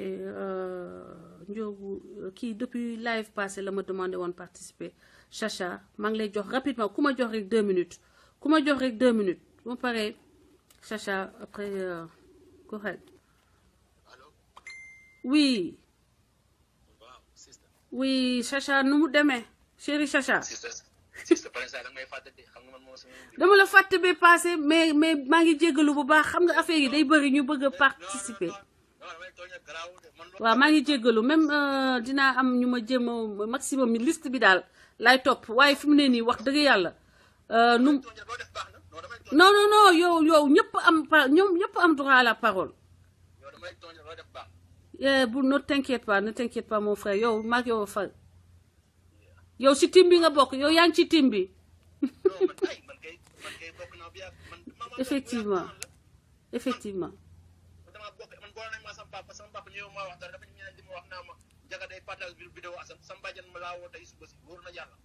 Ndiogu kii depuis live passé la ma demandé woon participer Chacha maa ngi lay jox rapidement ku ma jox rek 2 minutes bu ma paree Chacha après go ahead oui Chacha nu mu demee chéri Chacha dama la fàtte ba passé mais maa ngi jéggalu bu baax xam nga affaire yi day bëri ñu bëgg a participer waaw maa ngi jéggalu même dinaa am ñu ma jéem a maximum liste bi daal lay topp waaye fi mu ne nii wax dëgg yàlla non yow ñëpp am droit à la parole damay tooñ loo def baax. Ne t'inquiète pas mon frère yow maag yow fa yow si tim bi nga bokk yow yaa ngi ci tim bi. non man kay bokk naa bi man. effectivement. dama bokk man boole nañ ma sama papa ñëw ma wax dara dafa ñeneen di ma wax naa ma jaga day partage vidéo Assane sama bàjjen ma laa woo tey suba si wóor na yàlla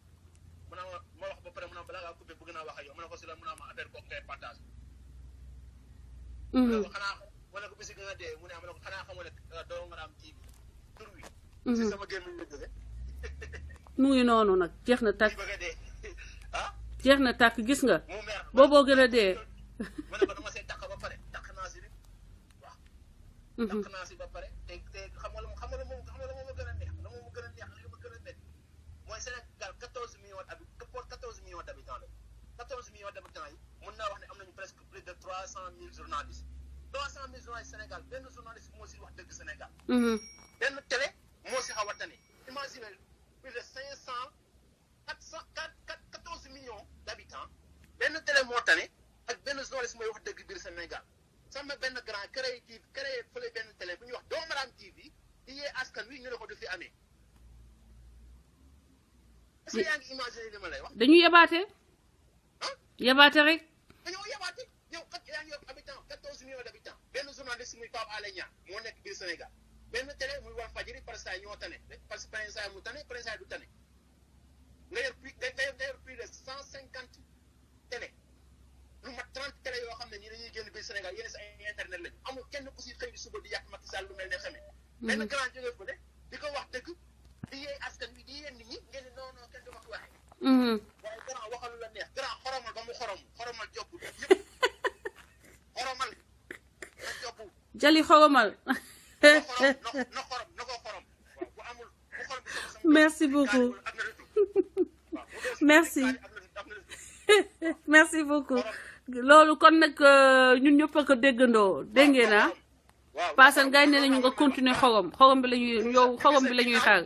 mu naa ma wax ba pare mu naa balaa ngaa coupé bëgg naa wax ak yow mu ne ko si la mu naa ma affaire bokk ngay partage. xanaa wala ko bisi nga dee mu ne am na ko xanaa xamoo ne doo nga am TV tur wi. si sama gémmiñ la jóge. mu ngi noonu nag jeex na tàkk bëgg a dee ah. jeex na tàkk gis nga booboo gën a dee. ma ne ko dama see takk ba pare takk naa si rek waaw. takk naa si ba pare te xam nga lu ma gën a neex la ma gën a neex li ma gën a neex mooy Sénégal 14 millions d'habitants la 14 millions d'habitants yi mun naa wax ne am nañu presque plus de 300 000 journalistes 300 000 journalistes Sénégal benn journaliste moo si wax dëgg Sénégal. benn télé moo si xaw a tane imagine plus de 14 millions d'habitants benn télé moo tane ak benn journaliste mooy wax dëgg biir Sénégal sama benn grand créé fële benn télé bu ñuy wax Doomaram TV di yee askan wi ñu ne ko du fi amee est-ce que yaa ngi imaginer li ma lay wax. dañuy yabaate. yabaate rek. dañoo yabaate yow kat yaa ngi yor habitant 14 millions d'habitants benn journaliste muy Pape Alé Niang moo nekk biir Sénégal benn télé muy Walfadjri par saa ñoo tane parce que par saa mu tane par saa du tane nga yor plus de 150 télé lu mat 30 télé yoo xam ne ñi dañuy génn biir Sénégal yéen si ay internet lañu amul kenn ku si xëy di suba di yàq Macky Sall lu mel ne xamee. benn grand jógee fa de di ko wax dëgg di yee askan wi di yee nit ñi ngeen ne non kenn du ma ko waxee. waaye grand waxalu la neex grand xoromal ba mu xoromal jobbu yëpp xoromal na jobbu. jali xoromal. na ko xorom bu amul bu xorom bi merci beaucoup merci beaucoup loolu kon nag ñun ñëpp a ko déggandoo dégg ngeen na Paasan gars yi ne nañu nga continuer xorom bi la ñuy xaar.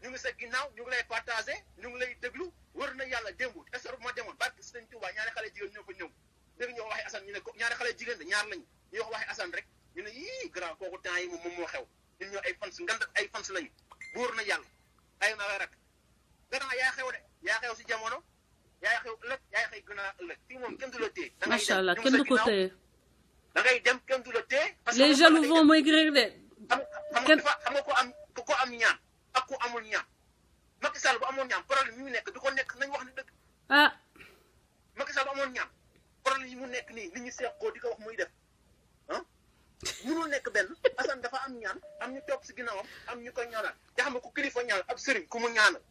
ñu ngi sa ginnaaw ñu ngi lay partagé ñu ngi lay déglu wër na yàlla démb est-ce que ma demoon barke Sëñ Tuubaa ñaari xale jigéen ñoo fa ñëw dégg ñu wax waxi Assane ñu ne ko ñaari xale jigéen de ñaar lañu ñu wax waxi Assane rek ñu ne yii grand kooku temps yi moom moo xew ñun ñoo ay fans ngand ay fans lañu wër na yàlla ay na rek grand yaa xew de yaa xew si jamono yaa xew ëllëg yaa xew gën a ëllëg fii moom kenn du la téye. macha allah kenn du ko téye. da ngay dem kenn du la téye. les jaloux vont maigrir de. xam nga ko am ñaan ak ku amul ñaan Macky Sall bu amoon ñaan problème yi mu nekk du ko nekk nañ wax ni dëgg. ah. Macky Sall bu amoon ñaan problème yi mu nekk nii nit ñi seex koo di ko wax muy def ah mënul nekk benn Assane dafa am ñaan am ñu topp si ginnaawam am ñu koy ñaanal te xam nga ku kilifa ñaanal ab sëriñ ku mu ñaanal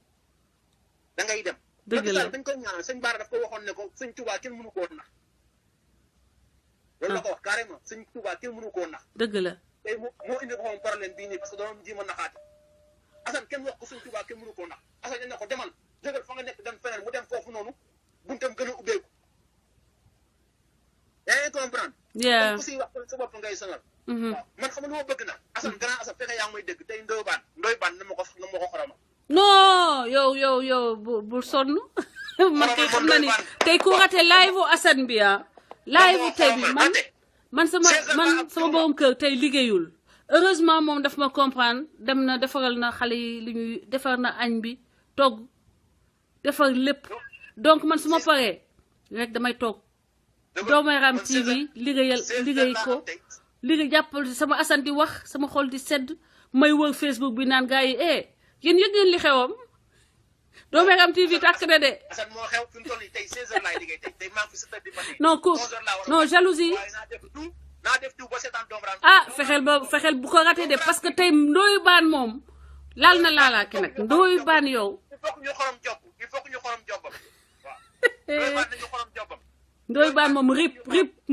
da ngay dem. dëgg la Macky Sall dañ koy ñaanal sëñ Bara daf ko waxoon ne ko sëñ Touba kenn mënu koo nax. loolu la ko wax carrément sëñ Touba kenn mënu koo nax. dëgg la. tey moo indi ko moom problème bii nii parce que doon ji ma naxaate Assane kenn wax ko sëñ Touba kenn mënu koo nax Assane dañ ne ko demal jógal fa nga nekk dem feneen mu dem foofu noonu buntam gën a ubbeeku yaa ngi comprendre. yaa ku si wax sa bopp ngay sonal. waaw man xam nga lu ma bëgg na Assane grand Assane fexe yaa ngi may dégg tey ndoy baan na ma ko xorama. non yow bul sonn. man kay xam na ni tey ku rate live Assane bi live tey bi man sama borom kër tey liggéeyul heureusement moom daf ma comprendre dem na defaral na xale yi li ñuy defar na añ bi togg defar lépp donc man su ma paree rek damay toog Doomaram TV liggéey ko liggéey jàppal sama Assane di wax sama xol di sedd may wër Facebook bi naan gars yi yéen yëg ngeen li xewam Doomaram TV tàkk na de. Assane moo xew fi mu toll nii tey 16h laay liggéey tey maa ngi fi 7h du matin. non jalousie. naa def tout ba seetaan Doomaram. ah fexeel bu ko raté de parce que tey Ndoye Bane moom laal na laalaaki nag Ndoye Bane yow. il faut que ñu xorom jobbam waaw. Ndoye Bane nañu xorom jobbam. Ndoye Bane moom rip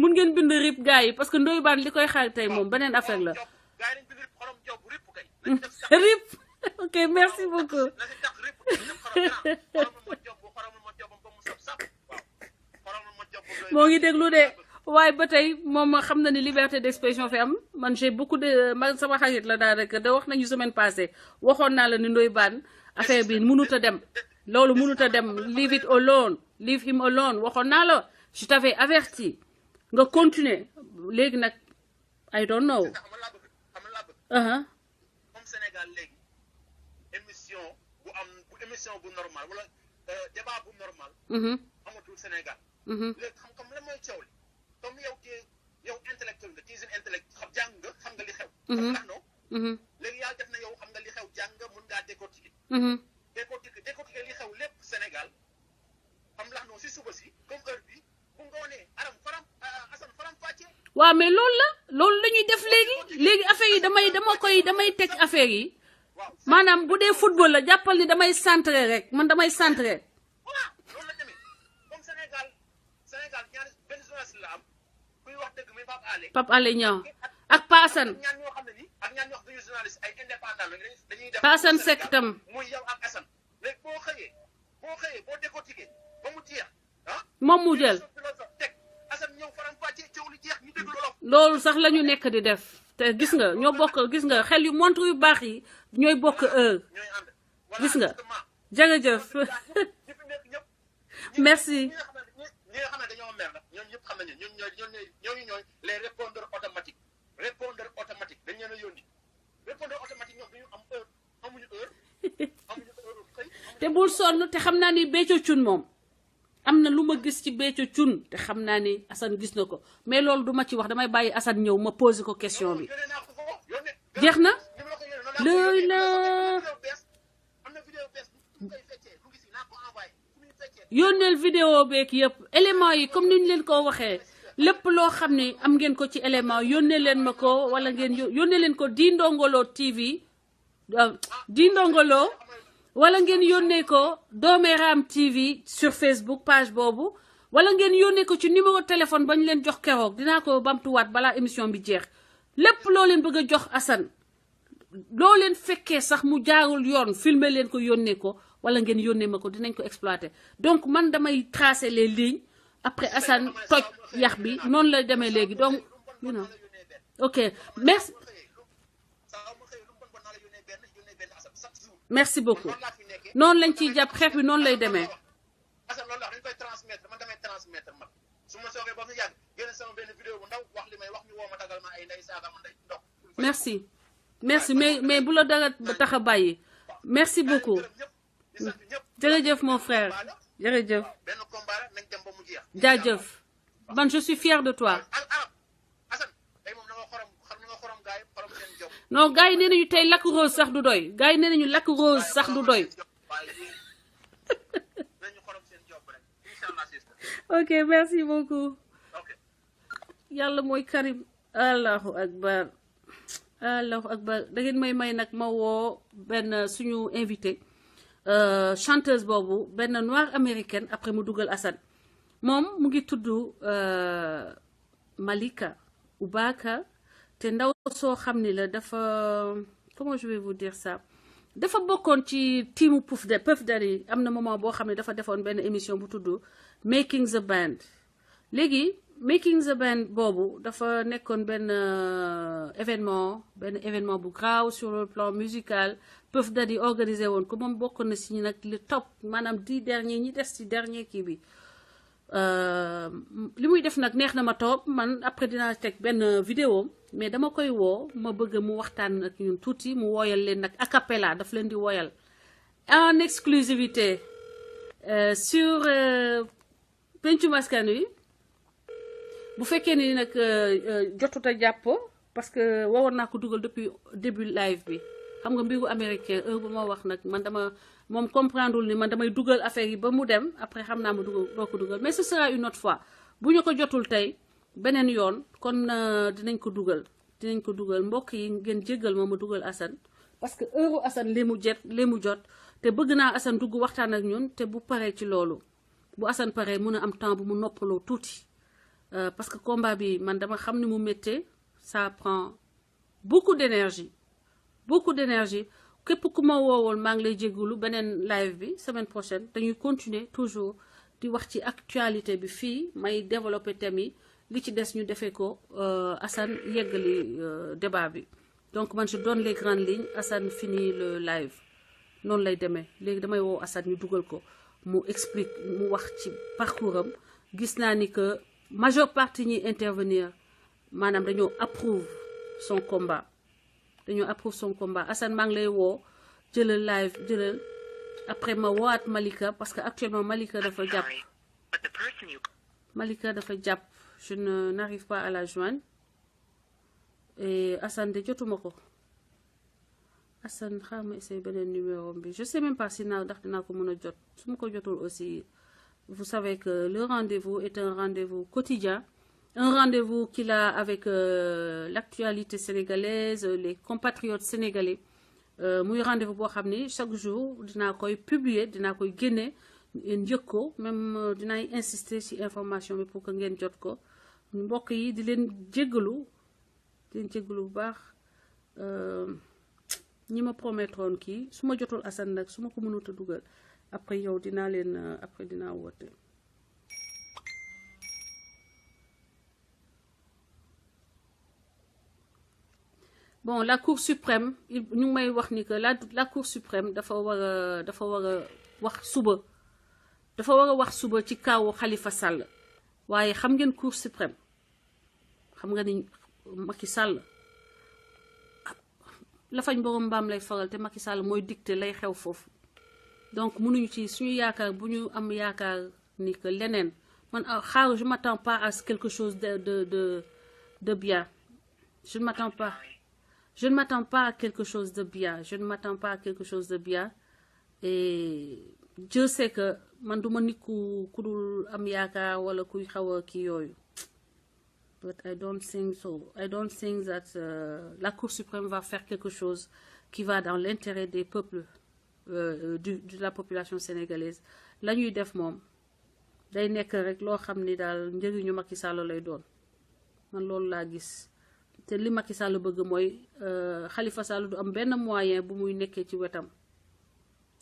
mun ngeen bind rip gars yi parce que Ndoye Bane li koy xaar tey moom beneen affaire la. gars yi nañu bind xorom jobb rip kay. rip ok merci beaucoup. moo ngi déglu de waaye ba tey moom xam na ni liberté d'expression fi am man j'ai beaucoup de man sama xarit la daanaka da wax nañu semaine passée waxoon naa la ni Ndoye Bane affaire bi mënut a dem loolu mënut a dem leave it alone leave him alone waxoon naa la je t'avais averti nga continuer léegi nag I don't know comme Sénégal léegi émission bu normal wala débat bu normal amatul Sénégal léegi xam la mooy coow li comme yow intellectuel nga tiisin intellect jàng nga xam nga li xew xam ndax non léegi yàlla def na yow xam nga li xew jàng nga mën ngaa décortiquer li xew lépp Sénégal xam ndax non si suba si comme heure bi bu ngoonee Assane faram fàccee waaw mais loolu la ñuy def léegi affaire yi damay teg affaire yi maanaam bu dee football la jàppal ni damay centré rek man damay centré voilà loolu la demee comme Sénégal ñaari benn journaliste la am kuy wax dëgg muy Pape Alé Niang ak Pa Assane ñaan ñoo xam ne nii ak ñaan ñoo xam ne journaliste ay indépendant la dañuy def Pa Assane Seck tam muy yow ak Assane léegi boo xëyee boo décortiqué ba mu jeex moom mu jël teg Assane ñëw faram fàccee coow li jeex ñu déglu loolu loolu sax la ñu nekk di def te gis nga ñoo bokk gis nga xel yu montre yu baax yi ñooy bokk heure ñooy ànd gis nga jërëjëf merci ñi nga xam ne dañoo mer nag ñoom ñëpp xam nañu ñooy les répondeurs automatiques dañ leen a yónni répondeur automatique ñoom dañu am heure amuñu heure xëy te bul sonn te xam naa ni Béthio Thioune moom am na lu ma gis ci Béthio Thioune te xam naa ni Assane gis na ko mais loolu du ma ci wax damay bàyyi Assane ñëw ma posé ko question bi jeex na looy la yónneel vidéo beeg yëpp élément yi comme ni ñu leen ko waxee lépp loo xam ne am ngeen ko ci élément yónnee leen ma ko wala ngeen yónnee leen ko di Ndongo Lo TV di Ndongo Lo wala ngeen yónnee ko Dooméram TV sur Facebook page boobu wala ngeen yónnee ko ci numéro téléphone bañ leen jox keroog dinaa ko bamtuwaat balaa émission bi jeex lépp loo leen bëgg a jox Assane loo leen fekkee sax mu jaarul yoon filmer leen ko yónnee ko wala ngeen yónnee ma ko dinañ ko exploiter donc man damay tracer les lignes après Assane toj yax bi noonu la demee léegi donc you know ok merci beaucoup noonu lañ ciy jàpp xeex bi noonu lay demee Assane loolu dañ koy transmettre man damay transmettre man su ma soogee ba mu yàgg génne sama benn vidéo bu ndaw wax li may wax ñu woo ma dagal ma ay ndey saaga ma ndey ndox merci mais bu la dara tax a bàyyi merci beaucoup jërëjëf mon frère jërëjëf benn combat nañ dem ba mu jeex jaajëf man je suis fier de toi Assane tey moom nga xorom gaay xorom seen job non gars yi nee nañu tey lakk rose sax du doy gars yi nee nañu lakk rose sax du doy nañu xorom seen job rek inshallah sister ok merci beaucoup yàlla mooy Karim allahu akbar da ngeen may nag ma woo benn suñu invité chanteuse boobu benn noire américaine après mu dugal Assane moom mu ngi tudd Malika Oubaka te ndaw soo xam ni la dafa comment je vais vous dire ça dafa bokkoon ci teamu Puff Daddy am na moment boo xam ne dafa defoon benn émission bu tudd Making the Band léegi Making the Band boobu dafa nekkoon benn événement bu graaw sur le plan musical Puff Daddy organisé woon ko moom bokk na si nag li top maanaam 10 dernier ñi des ci dernier kii bi li muy def nag neex na ma toog man après dinaa teg benn vidéo mais dama koy woo ma bëgg mu waxtaan ak ñun tuuti mu woyal leen nag a cappella daf leen di woyal en exclusivité sur Pencum Askan Wi bu fekkee ni nag jotut a jàpp parce que waroon naa ko dugal depuis début live bi xam nga mbiru américain heure bu ma wax nag man dama moom comprendre ni man damay dugal affaire yi ba mu dem après xam naa ma dugal doo ko dugal mais ce sera une autre fois bu ñu ko jotul tey beneen yoon kon dinañ ko dugal mbokk yi ngeen jéggal ma dugal Assane parce que heure Assane li mu jot te bëgg naa Assane dugg waxtaan ak ñun te bu paree ci loolu bu Assane paree mun a am temps bu mu noppaloo tuuti parce que combat bi man dama xam ni mu méttee ça prend beaucoup d'énergie képp ku ma woowoon maa ngi lay jégalu beneen live bi semaine prochaine dañuy continuer toujours di wax ci actualité bi fii may développer thème yi li ci des ñu defee ko Assane yeggali débat bi donc man je donne les grandes lignes Assane finit le live noonu lay demee léegi damay woo Assane ñu dugal ko mu explique mu wax ci parcours am gis naa ni que majeure partie ñi intervenir maanaam dañoo approuve son combat dañoo approuve son combat Assane maa ngi lay woo jëlal live jëlal après ma woowaat Malika parce que actuellement Malika dafa jàpp je n'arrive pas à la joindre et Assane de jotuma ko Assane xaaral ma essayer beneen numéro bi je sais même pas si ndax dinaa ko mën a jot su ma ko jotul aussi vous savez que le rendez-vous est un rendez-vous quotidien un rendez-vous qu'il a avec l'actualité sénégalaise les compatriotes sénégalais muy rendez-vous boo xam ni chaque jour dinaa koy publier dinaa koy génne njëkk ko même dinaay insister ci information bi pour que ngeen jot ko mbokk yi di leen jéggalu bu baax ñi ma promettroon kii su ma jotul Assane nag su ma ko mënut a dugal après yow dinaa leen après dinaa woote. Bon la Cour suprême ñu ngi may wax ni que la Cour suprême dafa war a wax suba ci kaawu Khalifa Sall waaye xam ngeen Cour suprême xam nga ni Macky Sall la fañ borom mbaam lay faral te Macky Sall mooy dicté lay xew foofu donc mënuñu ci suñu yaakaar bu ñu am yaakaar ni que leneen man je m'attends pas à quelque chose de bien je ne m'attends pas à quelque chose de bien et je sais que man duma nit ku dul am yaakaar wala kuy xaw a kii yooyu but I don't think so. I don't think that la Cour suprême va faire quelque chose qui va dans l'intérêt des peuples de la population sénégalaise la ñuy def moom day nekk rek loo xam ni daal njëriñu Macky Sall lay doon man loolu laa gis te li Macky Sall bëgg mooy Khalifa Sall du am benn moyen bu muy nekkee ci wetam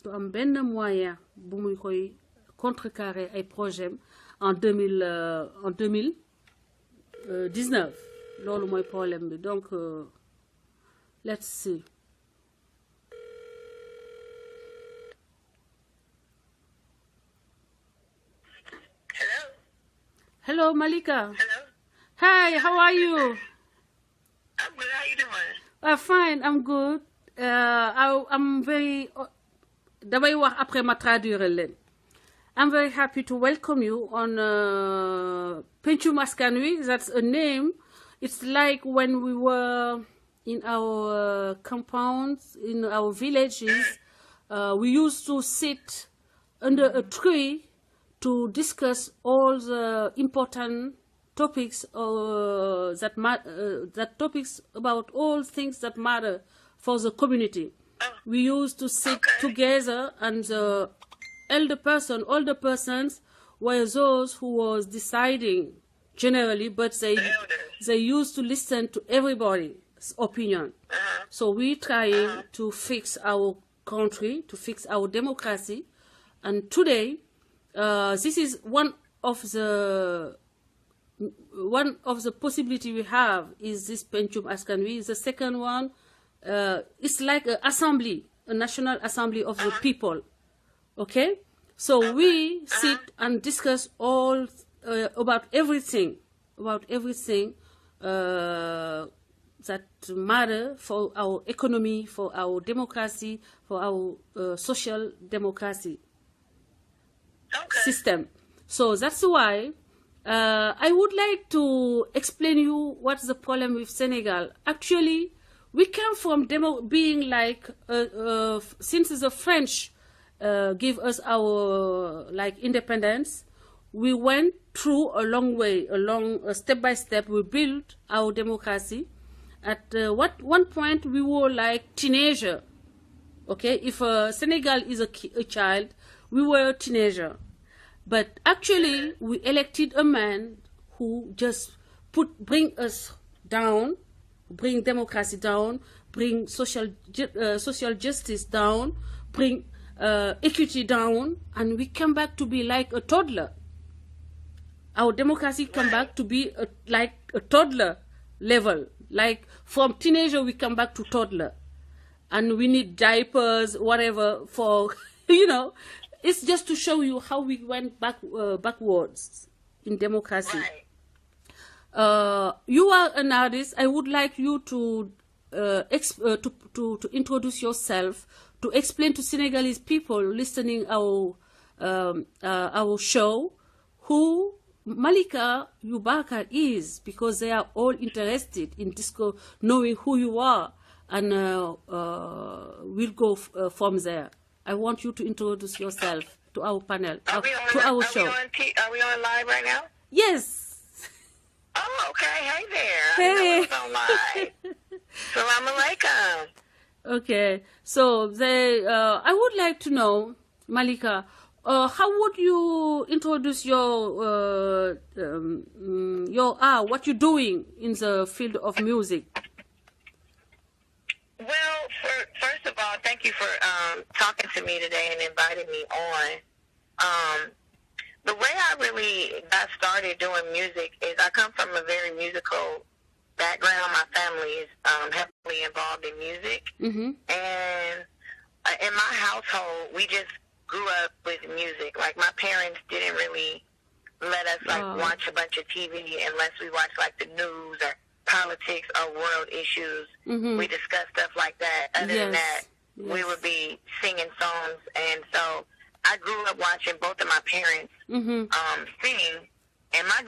du am benn moyen bu muy koy contrecarrer ay projet en 2019 loolu mooy problème bi donc let's see. Hello Malika. Hello. Hi, how are you? I'm good. How you doing? Fine, I'm good. I'm very damay wax après ma traduire leen. I'm very happy to welcome you on Pencum Askan Wi. That's a name. It's like when we were in our compounds, in our villages, we used to sit under a tree to discuss all the important topics that topics about all things that matter for the community. We used to sit together, and the older persons were those who was deciding generally, but they used to listen to everybody's opinion. So we trying to fix our country, to fix our democracy, and today this is one of the possibility we have is this Pencum Askan Wi. The second one, it's like an assembly, a national assembly of the people. Okay, so we sit and discuss all about everything that matter for our economy, for our democracy, for our social democracy system. So that's why I would like to explain you what's the problem with Senegal. Actually, we came from being like since the French give us our independence, we went through a long way, step by step. We built our democracy. At one point, we were like teenager. Okay, if Senegal is a child, we were a teenager. But actually, we elected a man who just bring us down, bring democracy down, bring social justice down, bring equity down, and we come back to be like a toddler. Our democracy come back to be like a toddler level. Like from teenager, we come back to toddler. And we need diapers, whatever, for, it's just to show you how we went backwards in democracy. You are an artist. I would like you to to introduce yourself, to explain to Senegalese people listening our show who Malika Youbakar is, because they are all interested in knowing who you are, and we'll go from there. I want you to introduce yourself to our panel, to our show. Are we on live right now? Yes. Oh, okay. Hey there. Hey. I didn't know it was on live. Salam alaikum. Okay. So I would like to know, Malika, how would you introduce your what you're doing in the field of music? Well, first of all, thank you for talking to me today and inviting me on. The way I really got started doing music is I come from a very musical background. My family is heavily involved in music. Mm-hmm. And in my household, we just grew up with music. Like, my parents didn't really let us watch a bunch of TV unless we watched like the news or politics or world issues. Mm-hmm. We discussed stuff like that. Other than that, we would be singing songs. And so I grew up watching both of my parents sing, and my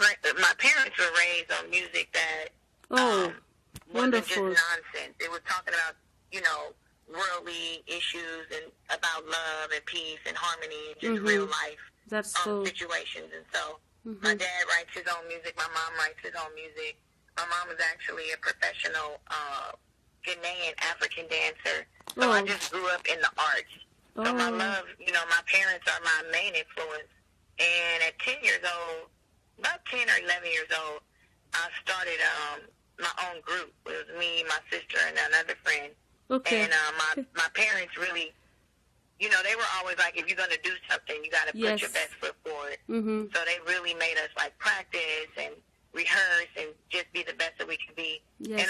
parents were raised on music that wasn't just nonsense. It was talking about, worldly issues and about love and peace and harmony and just real life situations. And so my dad writes his own music, my mom writes his own music. My mom is actually a professional Ghanaian African dancer, so I just grew up in the arts. So my love, my parents are my main influence. And at 10 years old, about 10 or 11 years old, I started my own group. It was me, my sister, and another friend. Okay. And my parents really, they were always like, if you're going to do something, you got to put your best foot forward. Mm-hmm. So they really made us practice and rehearse and just be the best that we could be. Yes. And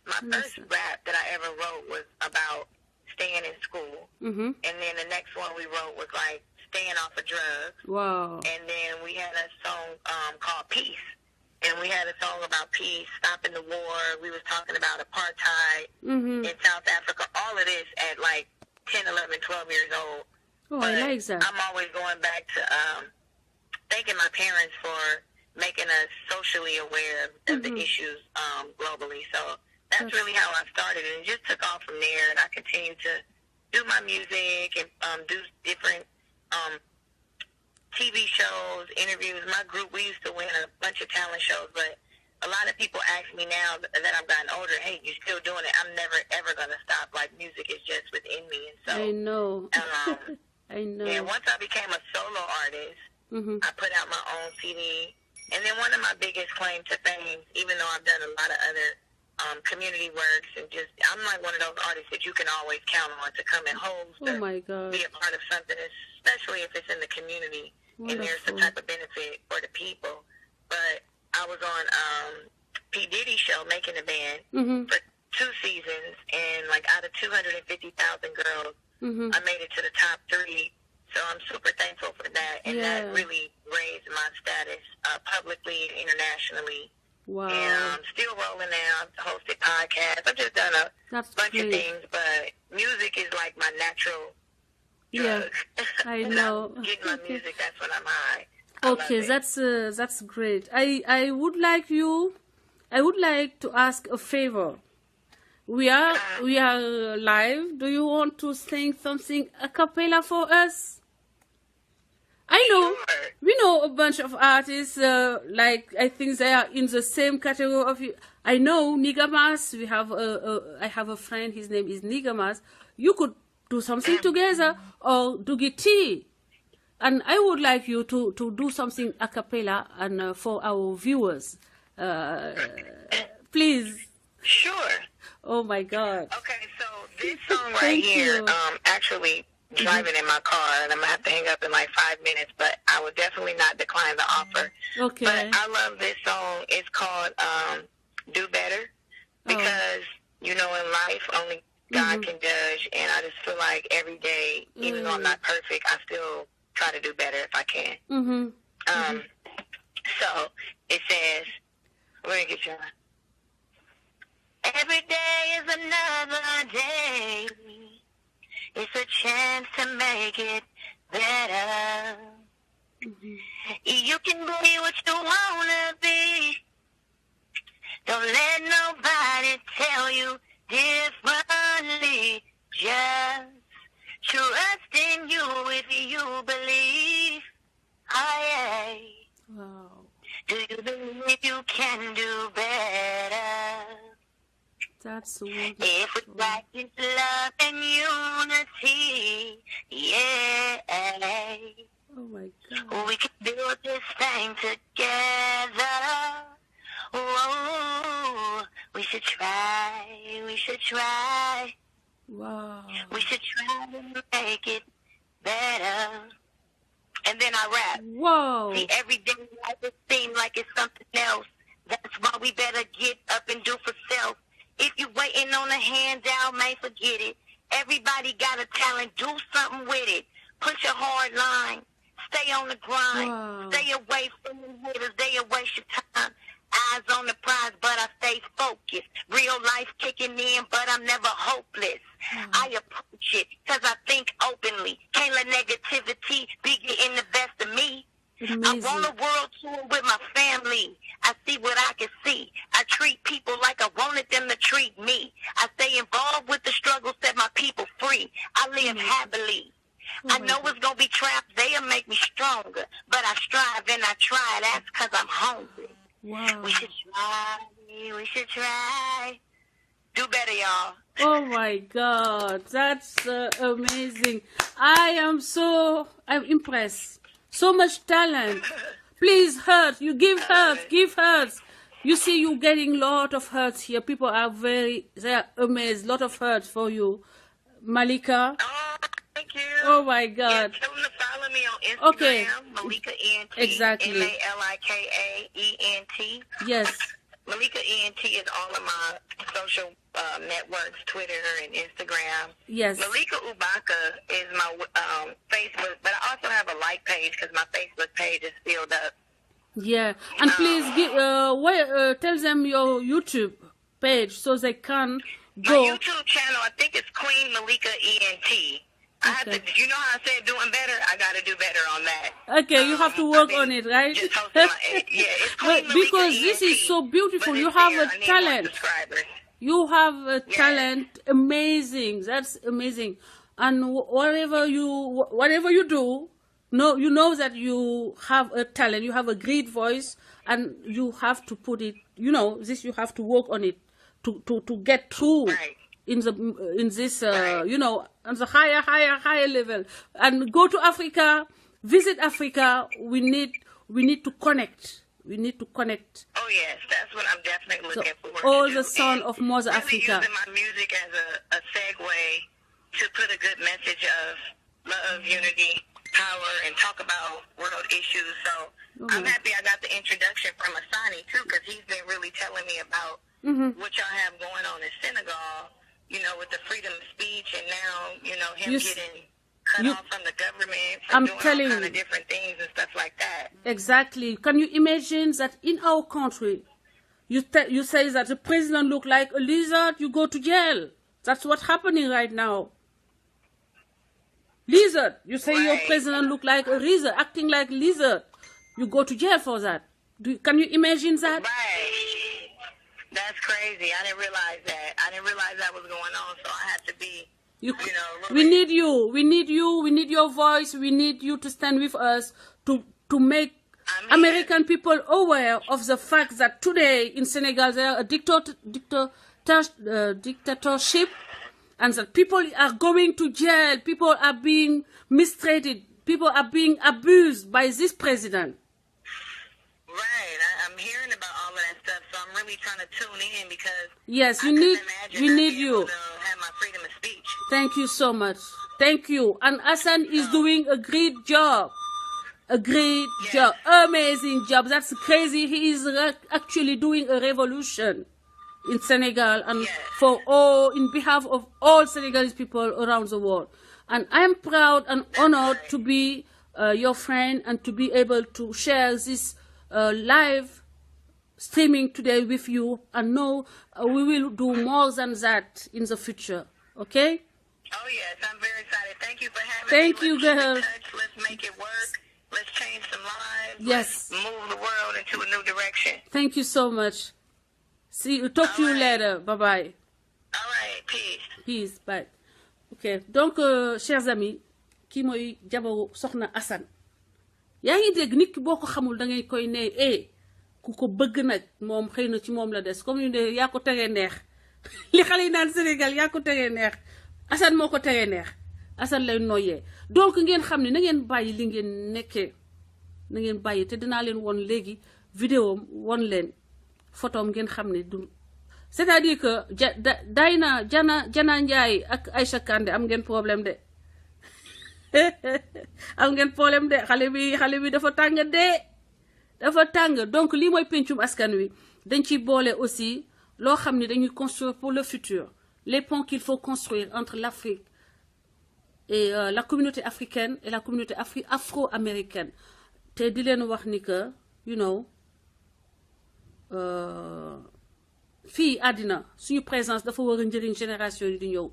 my first rap that I ever wrote was about staying in school. Mm-hmm. And then the next one we wrote was staying off of drugs. Wow. And then we had a song called Peace. And we had a song about peace, stopping the war. We was talking about apartheid in South Africa. All of this at 10, 11, 12 years old. Oh, but I like that. I'm always going back to thanking my parents for making us socially aware of the issues globally. So that's really how I started. And it just took off from there. And I continued to do my music and do different TV shows, interviews. My group, we used to win a bunch of talent shows, but a lot of people ask me now that I've gotten older, hey, you still doing it? I'm never, ever going to stop. Music is just within me. And so I know. I know. And once I became a solo artist, I put out my own CD. And then one of my biggest claims to fame, even though I've done a lot of other community works, and I'm one of those artists that you can always count on to come and host or be a part of something, especially if it's in the community. Wonderful. And there's some type of benefit for the people. But I was on P. Diddy's show, Making the Band, for 2 seasons, and out of 250,000 girls, I made it to the top 3. So I'm super thankful for that, and that really raised my status publicly and internationally. Wow. And I'm still rolling now. I've hosted podcasts. I've just done a bunch of things, but music is my natural drug. I know. I'm getting my music, that's when I'm high. Okay, that's great. I would like to ask a favor. We are live. Do you want to sing something a cappella for us? I know. Sure. We know a bunch of artists. I think they are in the same category of. I know Nigamas. I have a friend. His name is Nigamas. You could do something together, or Dugiti. And I would like you to do something a cappella and for our viewers. Please. Sure. Oh my God. Okay, so this song right here, actually driving in my car, and I'm gonna have to hang up in 5 minutes, but I would definitely not decline the offer. Okay. But I love this song. It's called Do Better, because in life only God can judge, and I just feel like every day, even though I'm not perfect, I still try to do better if I can. So it says, let me get you on. Every day is another day. It's a chance to make it better. You can be what you wanna be. Don't let nobody tell you differently. Just trust in you if you believe. Wow. Do you believe you can do better? That's wonderful. If we practice love and unity, yeah. Oh my God. We can build this thing together. Whoa, we should try. Wow. We should try to make it better. And then I rap. Whoa. See, every day life it seems like it's something else. That's why we better get up and do for self. If you waiting on a handout, may forget it. Everybody got a talent, do something with it. Push a hard line. Stay on the grind. Wow. Stay away from the haters. They'll waste your time. Eyes on the prize, but I stay focused. Real life kicking in, but I'm never hopeless. I approach it because I think openly. Can't let negativity be getting the best of me. Amazing. I want a world tour with my family. I see what I can see. I treat people like I wanted them to treat me. I stay involved with the struggle, set my people free. I live happily. I know it's going to be traps. They'll make me stronger. But I strive and I try. That's because I'm hungry. Wow. We should try. We should try. Do better, y'all. Oh my God. That's amazing. I'm impressed. So much talent. Please, Hertz. You give Hertz. Give Hertz. You see, you're getting a lot of Hertz here. People are they're amazed. Lot of Hertz for you. Malika. Oh, thank you. Oh my God. Yeah, tell them to follow me on Instagram. Okay. Malika ENT. Exactly. MALIKAENT. Yes. Malika ENT is all of my social networks, Twitter and Instagram. Yes. Malika Ubaka is my Facebook, but I also have a like page because my Facebook page is filled up. Yeah. And please tell them your YouTube page so they can go. My YouTube channel, I think it's Queen Malika ENT. I have to, you know how I said doing better? I got to do better on that. Okay, you have to work on it, right? Just hosting it's Queen Malika because this ENT, is so beautiful. but You it's have there. a I need more talent. subscribers. You have a talent. Amazing. That's amazing. And whatever you do, you know that you have a talent. You have a great voice, and you have to put it. You know this. You have to work on it to get through. Right. In this you know, on the higher level, and go to Africa, visit Africa. We need to connect. We need to connect. Oh yes, that's what I'm definitely looking forward to. All the son of Mother really Africa. Using my music as a segue to put a good message of love, unity, power, and talk about world issues. So I'm happy I got the introduction from Asani too, because he's been really telling me about what y'all have going on in Senegal. You know, with the freedom of speech, and now, you know, him getting cut off from the government, from doing all kind of different things and stuff like that. Exactly. Can you imagine that in our country, you say that the president look like a lizard, you go to jail. That's what's happening right now. Lizard. You say your president look like a lizard, acting like a lizard. You go to jail for that. Can you imagine that? Right. That's crazy. I didn't realize that. I didn't realize that was going on, so I have to be, we need you. We need you. We need your voice. We need you to stand with us to make American people aware of the fact that today in Senegal there are a dictatorship, and that people are going to jail. People are being mistreated. People are being abused by this president. Right, I'm hearing about all of that stuff, so I'm really trying to tune in because we need you. To have my freedom of speech. Thank you so much. Thank you. And Hassan is doing a great job. A great job. Amazing job. That's crazy. He is actually doing a revolution in Senegal and in behalf of all Senegalese people around the world. And I'm proud and honored to be your friend and to be able to share this live streaming today with you, and know we will do more than that in the future. Okay? Oh yes, I'm very excited. Thank you for having Thank me. you, Let's keep in girl. touch. Let's make it work. Let's change some lives. Yes. Let's move the world into a new direction. Thank you so much. See you. Talk to you later. Bye bye. All right, peace. Peace. Bye. Ok, donc chers amis, kii mooy jabaru soxna Assane. Yaa ngi dégg nit ki boo ko xamul da ngay koy ne ku ko bëgg nag moom xëy na ci moom la des comme ñu ne yaa ko tegee neex li xale yi naan Sénégal yaa ko tegee neex Assane moo ko tegee neex Assane lay noyyee donc ngeen xam ne na ngeen bàyyi li ngeen nekkee na ngeen bàyyi te dinaa leen won léegi vidéo won leen photom ngeen xam ne du c'est-à-dire que Jana Ndiaye ak Aïcha Kandé am ngeen problème de am ngeen problème de xale bi dafa tàng dafa tàng donc lii mooy pencum askan wi dañ ciy boole aussi loo xam ne dañuy construire pour le futur les ponts qu'il faut construire entre l'Afrique et la communauté africaine et la communauté afro-américaine te di leen wax ni que you know fii àddina suñu présence dafa war a njëriñ génération yi di ñëw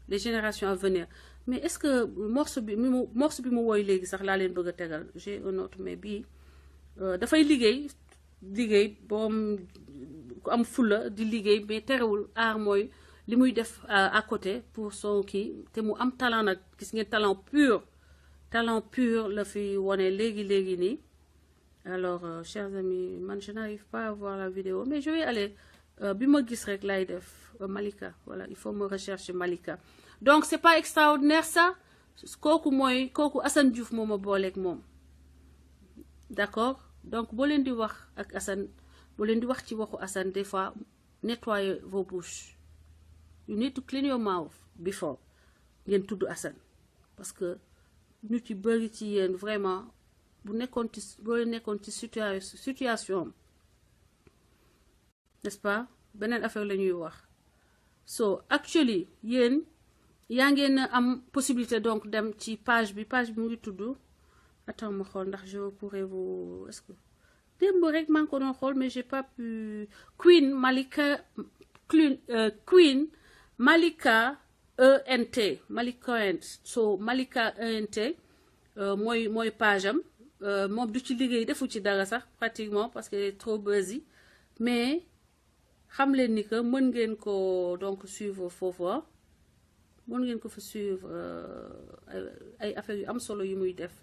les générations à venir mais est-ce que morceau bi mu woy léegi sax laa leen bëgg a tegal j'ai un autre mais bii dafay liggéey boom ku am fula di liggéey mais terewul aar mooy li muy def à côté pour son kii te mu am talent nag gis ngeen talent pur la fi wone léegi nii alors chers amis man je n'arrive pas à voir la vidéo mais je vais aller bi ma gis rek lay def Malika voilà il faut me rechercher Malika donc c'est pas extraordinaire ça kooku Assane Diouf moo ma booleeg moom d'accord donc boo leen di wax ak Assane boo leen di wax ci waxu Assane des fois nettoyez vos bouches you need to clean your mouth before ngeen tudd Assane parce que ñu ci bëri ci yéen vraiment boo nekkoon ci situation n'est-ce pas beneen affaire la ñuy wax so actually yéen yaa ngeen am possibilité donc dem ci page bi mu ngi tudd attends ma xool ndax je pourrais vous est-ce que démb rek maa ngi ko doon xool mais j'ai pas pu Queen Malika ENT Malika ENT so Malika ENT mooy page am moom du ci liggéey defu ci dara sax pratiquement parce qu'elle est trop busy mais xam leen ni que mën ngeen ko donc suivre foofu mën ngeen ko fa suivre ay affaires yu am solo yu muy def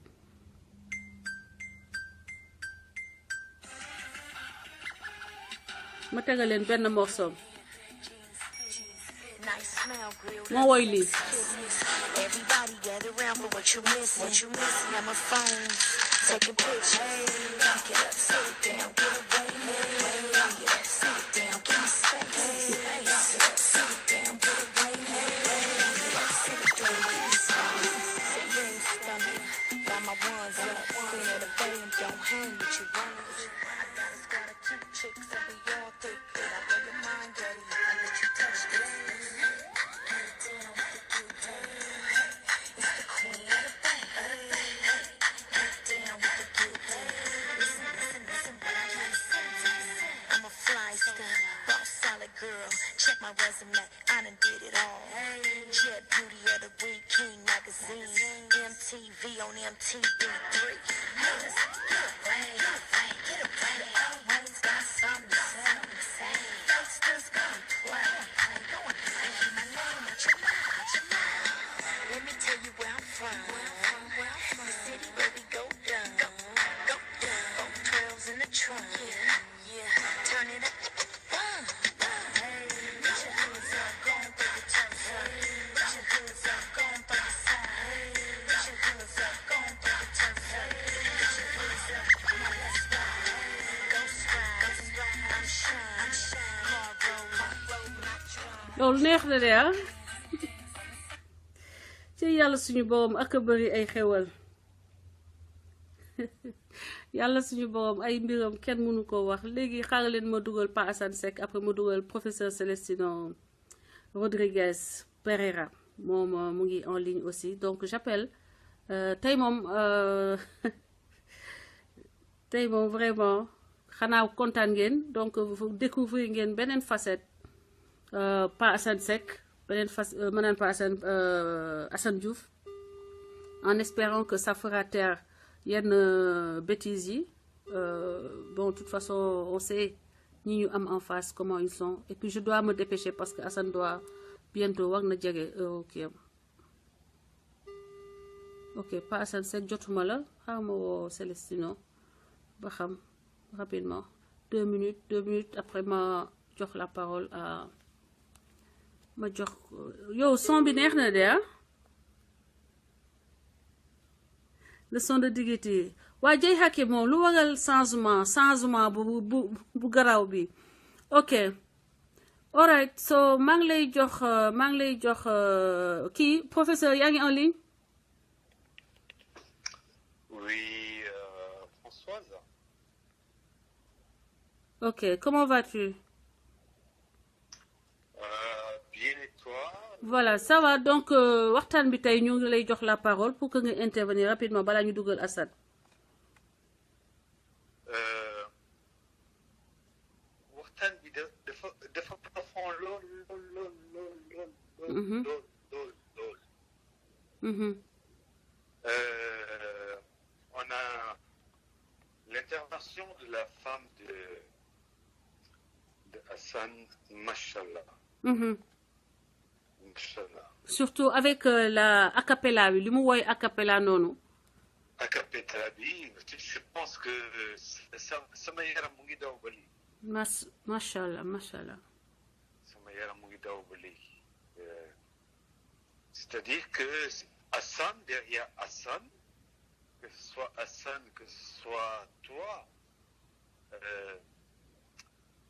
ma tegal leen benn morceau moo woy lii everybody gather around for what you missing on my phone taking pictures get up sit down get away sit down give me space sit down get away sit down got my ones up clean at the bay and don't hang with you I got a squad of cute chicks and we all thick I blow your mind dirty I let you touch this girl, check my resume, I done did it all. Jet Beauty of the Week, King Magazine, MTV on MTV3. Haters, get away, always got something to say. Gangsters gonna play, keep my name out your mouth. Let me tell you where I'm from. The city where we go down. Both 12s in the trunk. Turn it up. loolu neex na de ci yàlla suñu borom ak a bëri ay xewal yàlla suñu borom ay mbiram kenn mënu ko wax léegi xaaral leen ma dugal Pa Assane Seck après ma dugal professeur Celestino Rodriguez Pereira moom mu ngi en ligne aussi donc j'appelle tey moom vraiment xanaa kontaan ngeen donc vous découvrir ngeen beneen facette Pa Assane Seck beneen ma naan Pa Assane Assane Diouf en espérant que ça fera taire yenn bêtises yi bon de toute façon on sait ñi ñu am en face comment ils sont et puis je dois me dépêcher parce que Assane doit bientôt war na jege ok ok Pa Assane Seck jotuma la xaw ma woo Célestino ba xam rapidement 2 minutes après ma jox la parole à ma jox yow son bi neex na de ah le son de diggante waa jëy xàkke moom lu waral changement bu garaw bi ok alright so maa ngi lay jox kii professeur yaa ngi en ligne oui Françoise ok comment vas-tu bien et toi voilà ça va donc waxtaan bi tey ñu ngi lay jox la parole pour que nga intervenir rapidement balaa ñu dugal Assane waxtaan bi dafa profond lool on a l'intervention de la femme de Assane, machallah. Machallah. Surtout avec la acapella bi li mu woy acapella noonu. Acapella bi je pense que sama yaram mu ngi daw ba léegi. machallah. Sama yaram mu ngi daw ba léegi. C'est-à-dire que Assane, derrière Assane, que ce soit Assane, que ce soit toi,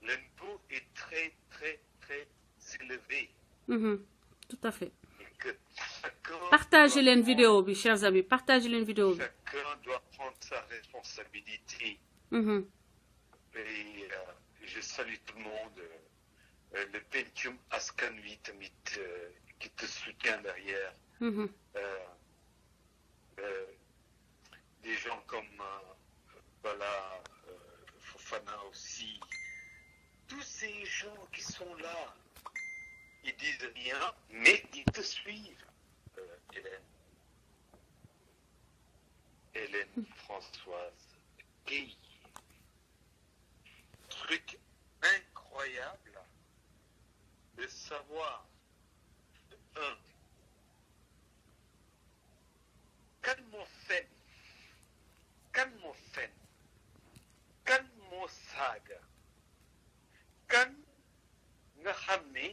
le niveau est très, très, très élevé. Tout à fait. Et que partagez leen vidéo bi, chers amis, partagez leen vidéo bi. Chacun doit prendre sa responsabilité. Et je salue tout le monde. Le Pentium Askan Wi tamit qui te soutient derrière. Des gens comme voilà, Fofana aussi. Tous ces gens qui sont là, ils disent rien, mais ils te suivent, Hélène Françoise Guy. Truc incroyable de savoir, kan moo fen kan moo saaga kan nga xam ne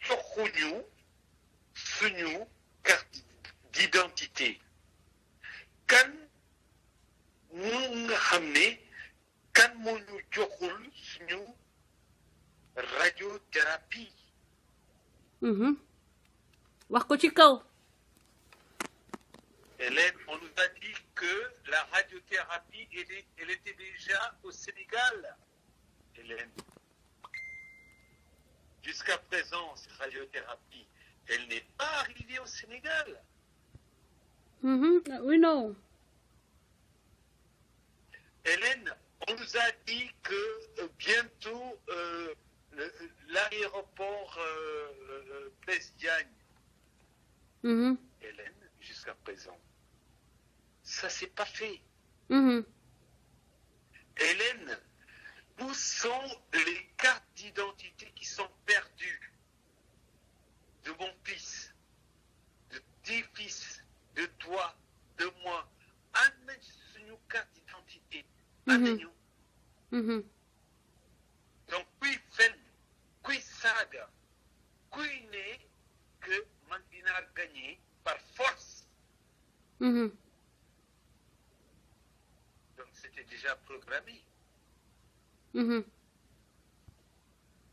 joxuñu suñu carte d'identité kan mu nga xam ne kan moo ñu joxul suñu radiothérapie. wax ko ci kaw. Hélène, on nous a dit que la radiothérapie, elle était déjà au Sénégal. Hélène, jusqu'à présent, cette radiothérapie, elle n'est pas arrivée au Sénégal. Oui, non. Hélène, on nous a dit que bientôt l'aéroport Blaise Diagne. Hélène, jusqu'à présent, ça s'est pas fait. Hélène, où sont les cartes d'identité qui sont perdues de mon fils, de tes fils, de toi, de moi? Ana suñu carte d'identité. Anañu. Donc kuy fen, kuy saaga, kuy ne que man dinaa gagner par force. Donc c'était déjà programmé.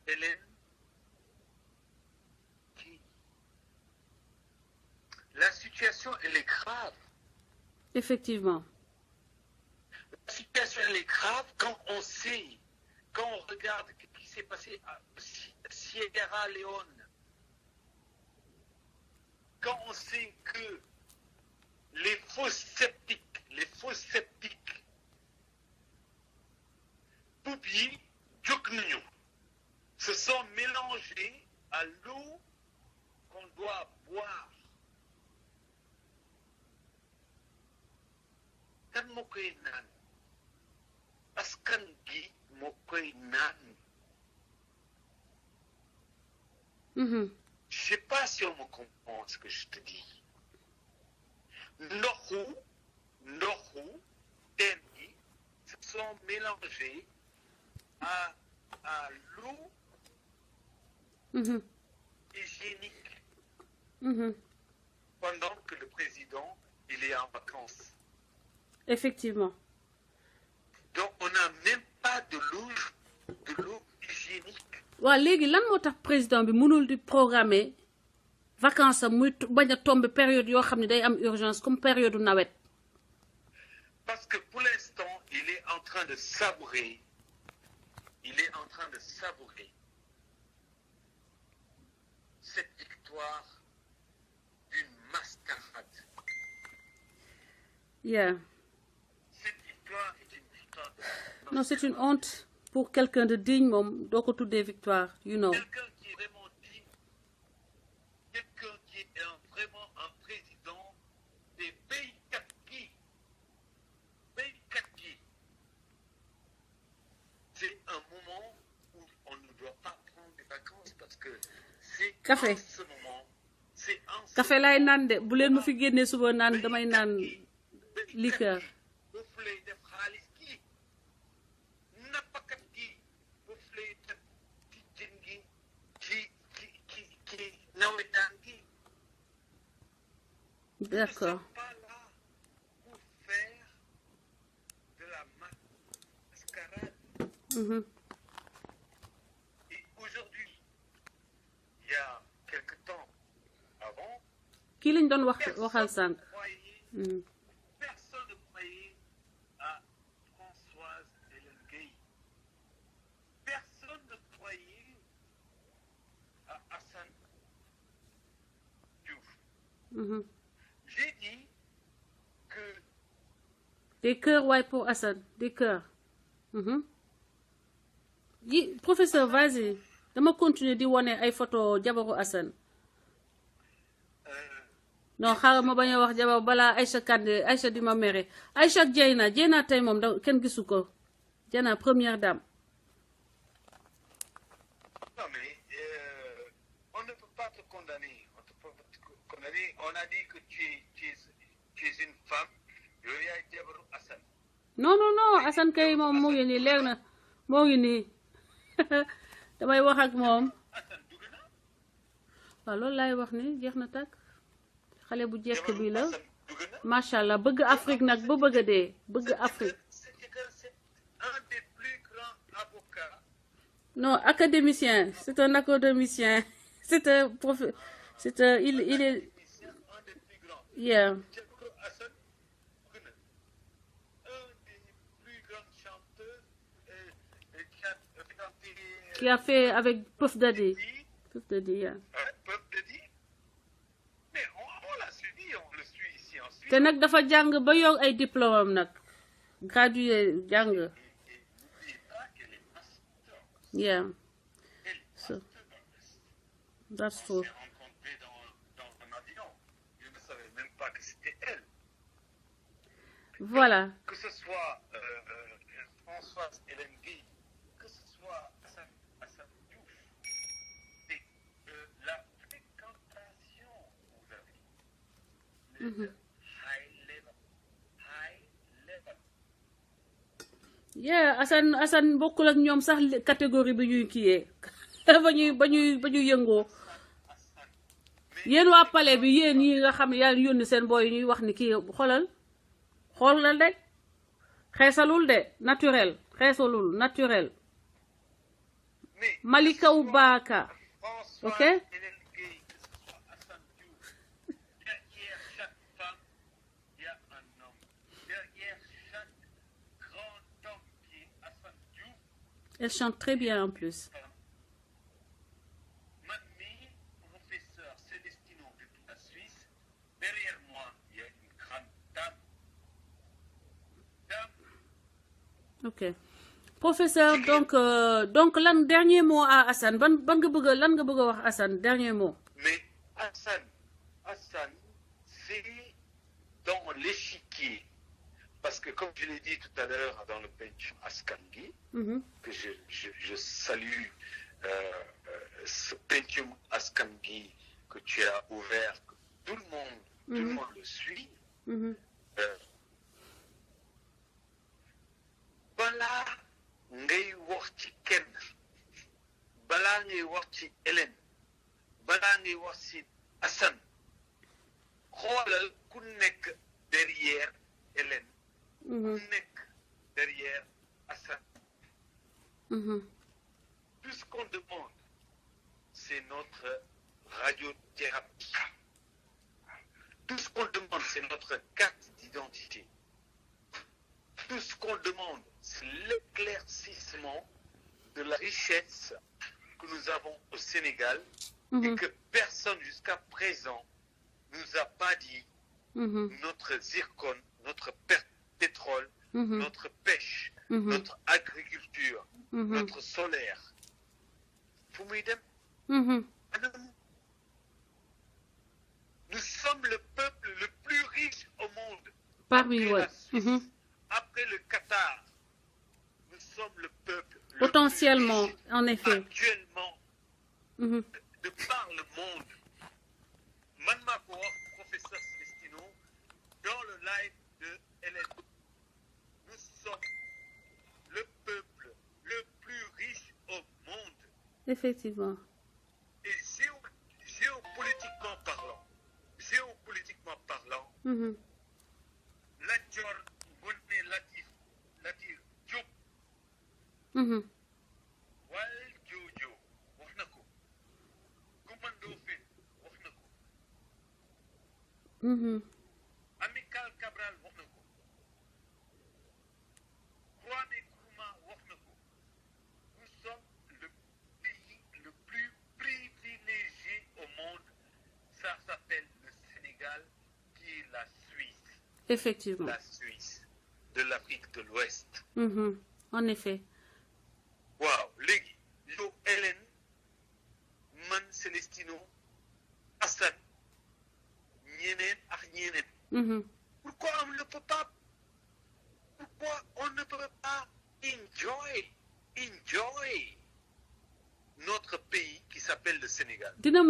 Hélène, la situation elle est grave. Effectivement. La situation elle est grave quand on sait, quand on regarde ce qui s'est passé à Sierra Leone. Quand on sait que les faux sceptiques kan moo koy naan askan gi moo koy naan. Je sais pas si on me comprend ce que je te dis. Ndoxu teen gi se sont mélangés à l'eau hygiénique pendant que le président il est en vacances. Effectivement. Donc on n'a même pas de l'eau hygiénique. waaw léegi lan moo tax président bi mënul di programmer vacances am muy bañ a tombe période yoo xam ne day am urgence comme période nawet. Parce que pour l'instant il est en train de savourer cette victoire d'une mascarade. Yeah. Cette victoire est une victoire de Non, c'est une honte pour quelqu'un de digne moom doo ko tuddee victoire, you know. quelqu'un qui est vraiment digne, quelqu'un qui est vraiment un président des béykat gi. C'est un moment où on ne doit pas prendre des vacances parce que c'est Café. en ce moment, c'est en ce Café laay naan de bu leen ma fi génnee suba naan damay naan liqueur. foofu lay def xaalis gi nappakat gi foofu lay def ci jën gi ci nawetaan gi. D'accord. Ils ne sont pas là pour faire de la mascarade. Et aujourd'hui, il y a quelque temps avant, kii lañ doon waxal sànq. personne ne croyait à Françoise Hélène Gueye. Personne ne croyait à Assane Diouf. J'ai dit que Des cœurs waaye pour Assane des cœurs. Yi professeur vas-y dama continuer di wane ay photo jabaru Assane. Non xaaral ma bañ a wax jabar balaa Aïcha Kandé Aïcha di ma mere Aïcha ak Dieyna tey moom da kenn gisu ko Dieyna première dame. non mais on ne peut pas te condamner. On ne peut pas te condamner. On a dit que tu es une femme. yow yaay jabaru Assane. Non Assane kay moom moo ngi nii leer na moo ngi nii damay wax ak moom. Assane dugg na. waaw loolu laay wax ni jeex na tàkk xale bu jekk bi la Assane dugg na. macha allah bëgg Afrique nag ba bëgg a dee bëgg Afrique. C'est un des plus grands avocats. Non, académicien, c'est un académicien. C'est un il est Un des plus grands. yeah. Jabaru Assane dugg na. Un des plus grands chanteurs Qui a fait avec Puff Daddy. Puff Daddy, yeah. Puff Daddy. Mais on l'a suivi, on le suit ici en Suisse. Te nag dafa jàng ba yor ay diplôme am nag gradué jàng. Et n'oubliez pas qu'elle est pasteur. Yeah. Elle est So, pasteur dans l'Est. that's On true. s'est rencontrés dans un avion. Je ne savais même pas que c'était elle. Voilà. Que ce soit Françoise Hélène Gueye, que ce soit Assane Diouf, c'est la fréquentation, vous avez le high level. Yeah, Assane bokkul ak ñoom sax catégorie bi ñuy kiyee ba ñuy yëngoo. Yéen waa palais bi yéen yi nga xam ne yaa ngi yónni seen booy ñuy wax ni kii xoolal rek xeesalul de naturel xeesalul naturel. Mais Malika Oubaka. Françoise Ok? Hélène Gueye, que ce soit Assane Diouf, derrière chaque femme, il y a un homme. Derrière chaque grand homme qui est Assane Diouf, Elle chante très bien en plus. Mamie, professeur Célestino de toute la Suisse, derrière moi, il y a une grande dame. Ok. Professeur, donc lan dernier mot à Assane ban nga bëgg lan nga bëgg a wax Assane dernier mot. Mais Assane, c'est dans l'échiquier. Parce que comme je l'ai dit tout à l'heure dans le Pencum Askan Gi, que je salue ce Pencum Askan Gi que tu as ouvert, que tout le monde le suit. Balaa ngay wax ci kenn, balaa ngay wax ci Hélène, balaa ngay wax ci Assane, xoolal ku nekk derrière Hélène, ku nekk derrière Assane. Tout ce qu'on demande, c'est notre radiothérapie. Tout ce qu'on demande, c'est notre carte d'identité. Tout ce qu'on demande, c'est l'éclaircissement de la richesse que nous avons au Sénégal et que personne jusqu'à présent nous a pas dit notre zircon, notre pétrole, notre pêche, notre agriculture, notre solaire. Fu muy dem? Nous sommes le peuple le plus riche au monde. Parmi après la Suisse, après le Qatar, nous sommes le peuple potentiellement, le plus riche en effet. Actuellement, de par le monde. Man maa ko wax professeur Celestino dans le live de Hélène. Nous sommes le peuple le plus riche au monde. Effectivement. Et géopolitiquement parlant, Lat Dior Ngoné Latyr Diop, Wal Jojo wax na ko, Coumba Ndoffène wax na ko, Amical Cabral wax na ko, Kwame Nkrumah wax na ko. Nous sommes le pays le plus privilégié au monde. Ça s'appelle le Sénégal, qui est la Suisse. Effectivement. La Suisse de l'Afrique de l'Ouest. En effet. Waaw léegi yow Hélène, man Celestino, Assane, ñeneen ak ñeneen. Pourquoi on ne peut pas enjoy notre pays qui s'appelle le Sénégal? dina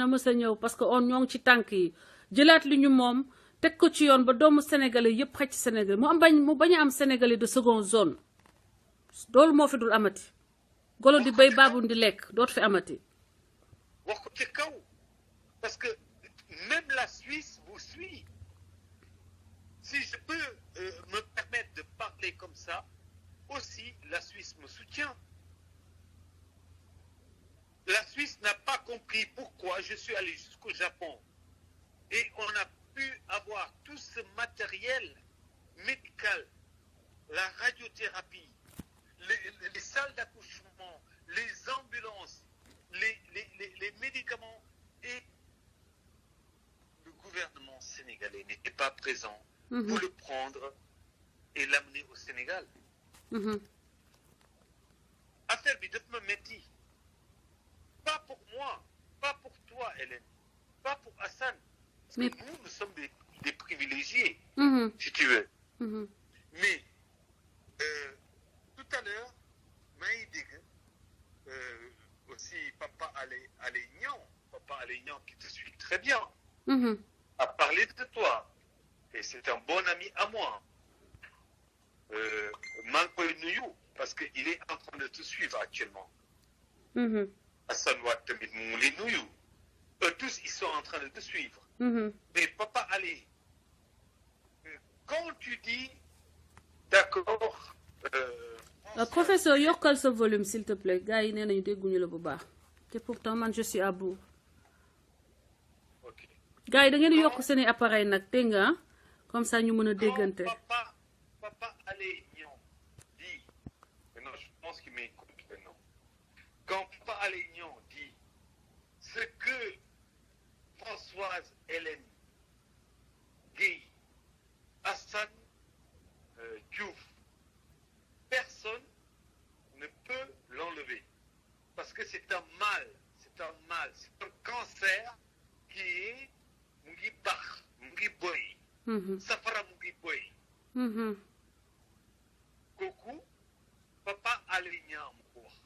mës a ñëw parce que on ñoo ngi ci tànk yi jëlaat li ñu moom teg ko ci yoon ba doomu sénégalais yëpp xaj ci Sénégal mu bañ a am sénégalais de seconde zone loolu moo fi dul amati golo di béy baabun di lekk dootu fi amati. wax ko ci kaw parce que même la Suisse vous suit. Si je peux me permettre de parler comme ça, aussi la Suisse me soutient. La Suisse n'a pas compris pourquoi je suis allé jusqu'au Japon et on a pu avoir tout ce matériel médical, la radiothérapie, les salles d'accouchement, les ambulances, les médicaments, et le gouvernement sénégalais n'était pas présent pour le prendre et l'amener au Sénégal. Affaire bi daf ma metti. Pas pour moi, pas pour toi, Hélène, pas pour Assane. Parce que nous sommes des privilégiés, si tu veux. Mais tout à l'heure, maa ngi dégg aussi Papa Alé Niang qui te suit très bien, a parlé de toi. Et c'est un bon ami à moi. Maa ngi koy nuyu parce que il est en train de te suivre actuellement. Assane Wade tamit mu ngi lay nuyu. Eux tous ils sont en train de te suivre. Mais Papa Alé, quand tu dis d'accord. Professeur yokkal sa volume s'il te plaît gars yi nee nañu dégguñu la bu baax te pourtant man je suis à bout. Ok. gars yi da ngeen di yokk seeni appareil nag dégg nga comme ça ñu mën a déggante. Papa Alé Niang dit, non, je pense qu'il m'écoute maintenant. Quand Papa Alé Niang dit ce que Françoise Hélène Guèye, Assane Diouf, personne ne peut l'enlever parce que c'est un mal, c'est un cancer qui est mu ngi bax mu ngi boy safara mu ngi boy kooku Papa Alé Niang mu ko wax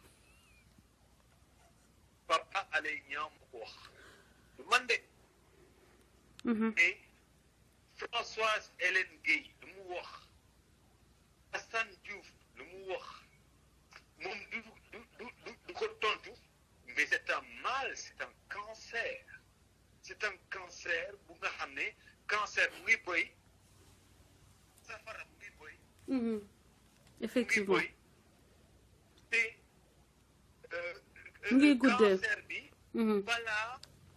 Papa Alé Niang mu ko wax man de et Françoise Hélène Gueye lu mu wax Assane Diouf lu mu wax moom du ko tontu mais c'est un mal, c'est un cancer. C'est un cancer bu nga xam ne cancer mu ngi boy safara mu ngi boy effectivement te mu ngi guddee cancer bi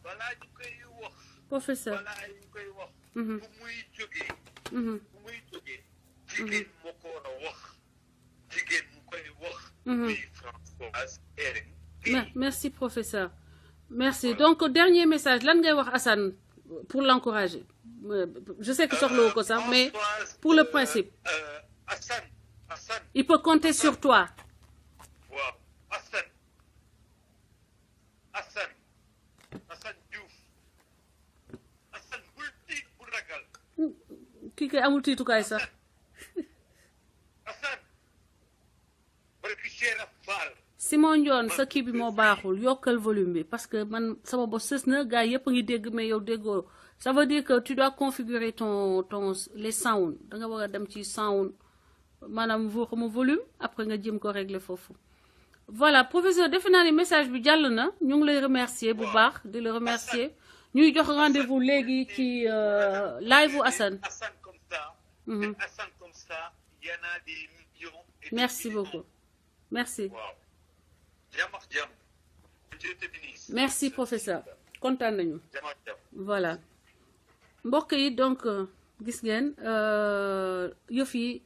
balaa ñu koy wax professeur balaa ñu koy wax bu muy jógee jigéen moo ko war a wax jigéen mu koy wax muy Françoise Hélène. Merci professeur. Merci. Donc dernier message lan ngay wax Assane pour l'encourager. Je sais que soxla ko sax mais pour le principe. Assane. Il peut compter sur toi. Waaw Assane Diouf Assane bul tiit bul ragal. Kii kay amul tiitukaay sax. Assane barki Cheikh Fall. Simon Ndione sa kii bi moo baaxul yokkal volume bi parce que man sama bos sës na gars yëpp a ngi dégg mais yow déggoo ça veut dire que tu dois configurer ton les sound da nga war a dem ci sound maanaam mu volume après nga jëm ko régler foofu. Voilà professeur defe naa ni message bi jàll na ñu ngi lay remercier bu baax di la remercier ñuy jox rendez-vous léegi ci live u Assane. Assane comme ça y en a des millions. Merci beaucoup merci. Wow. Merci professeur kontaan nañu. Voilà mbokk yi donc gis ngeen yëf yi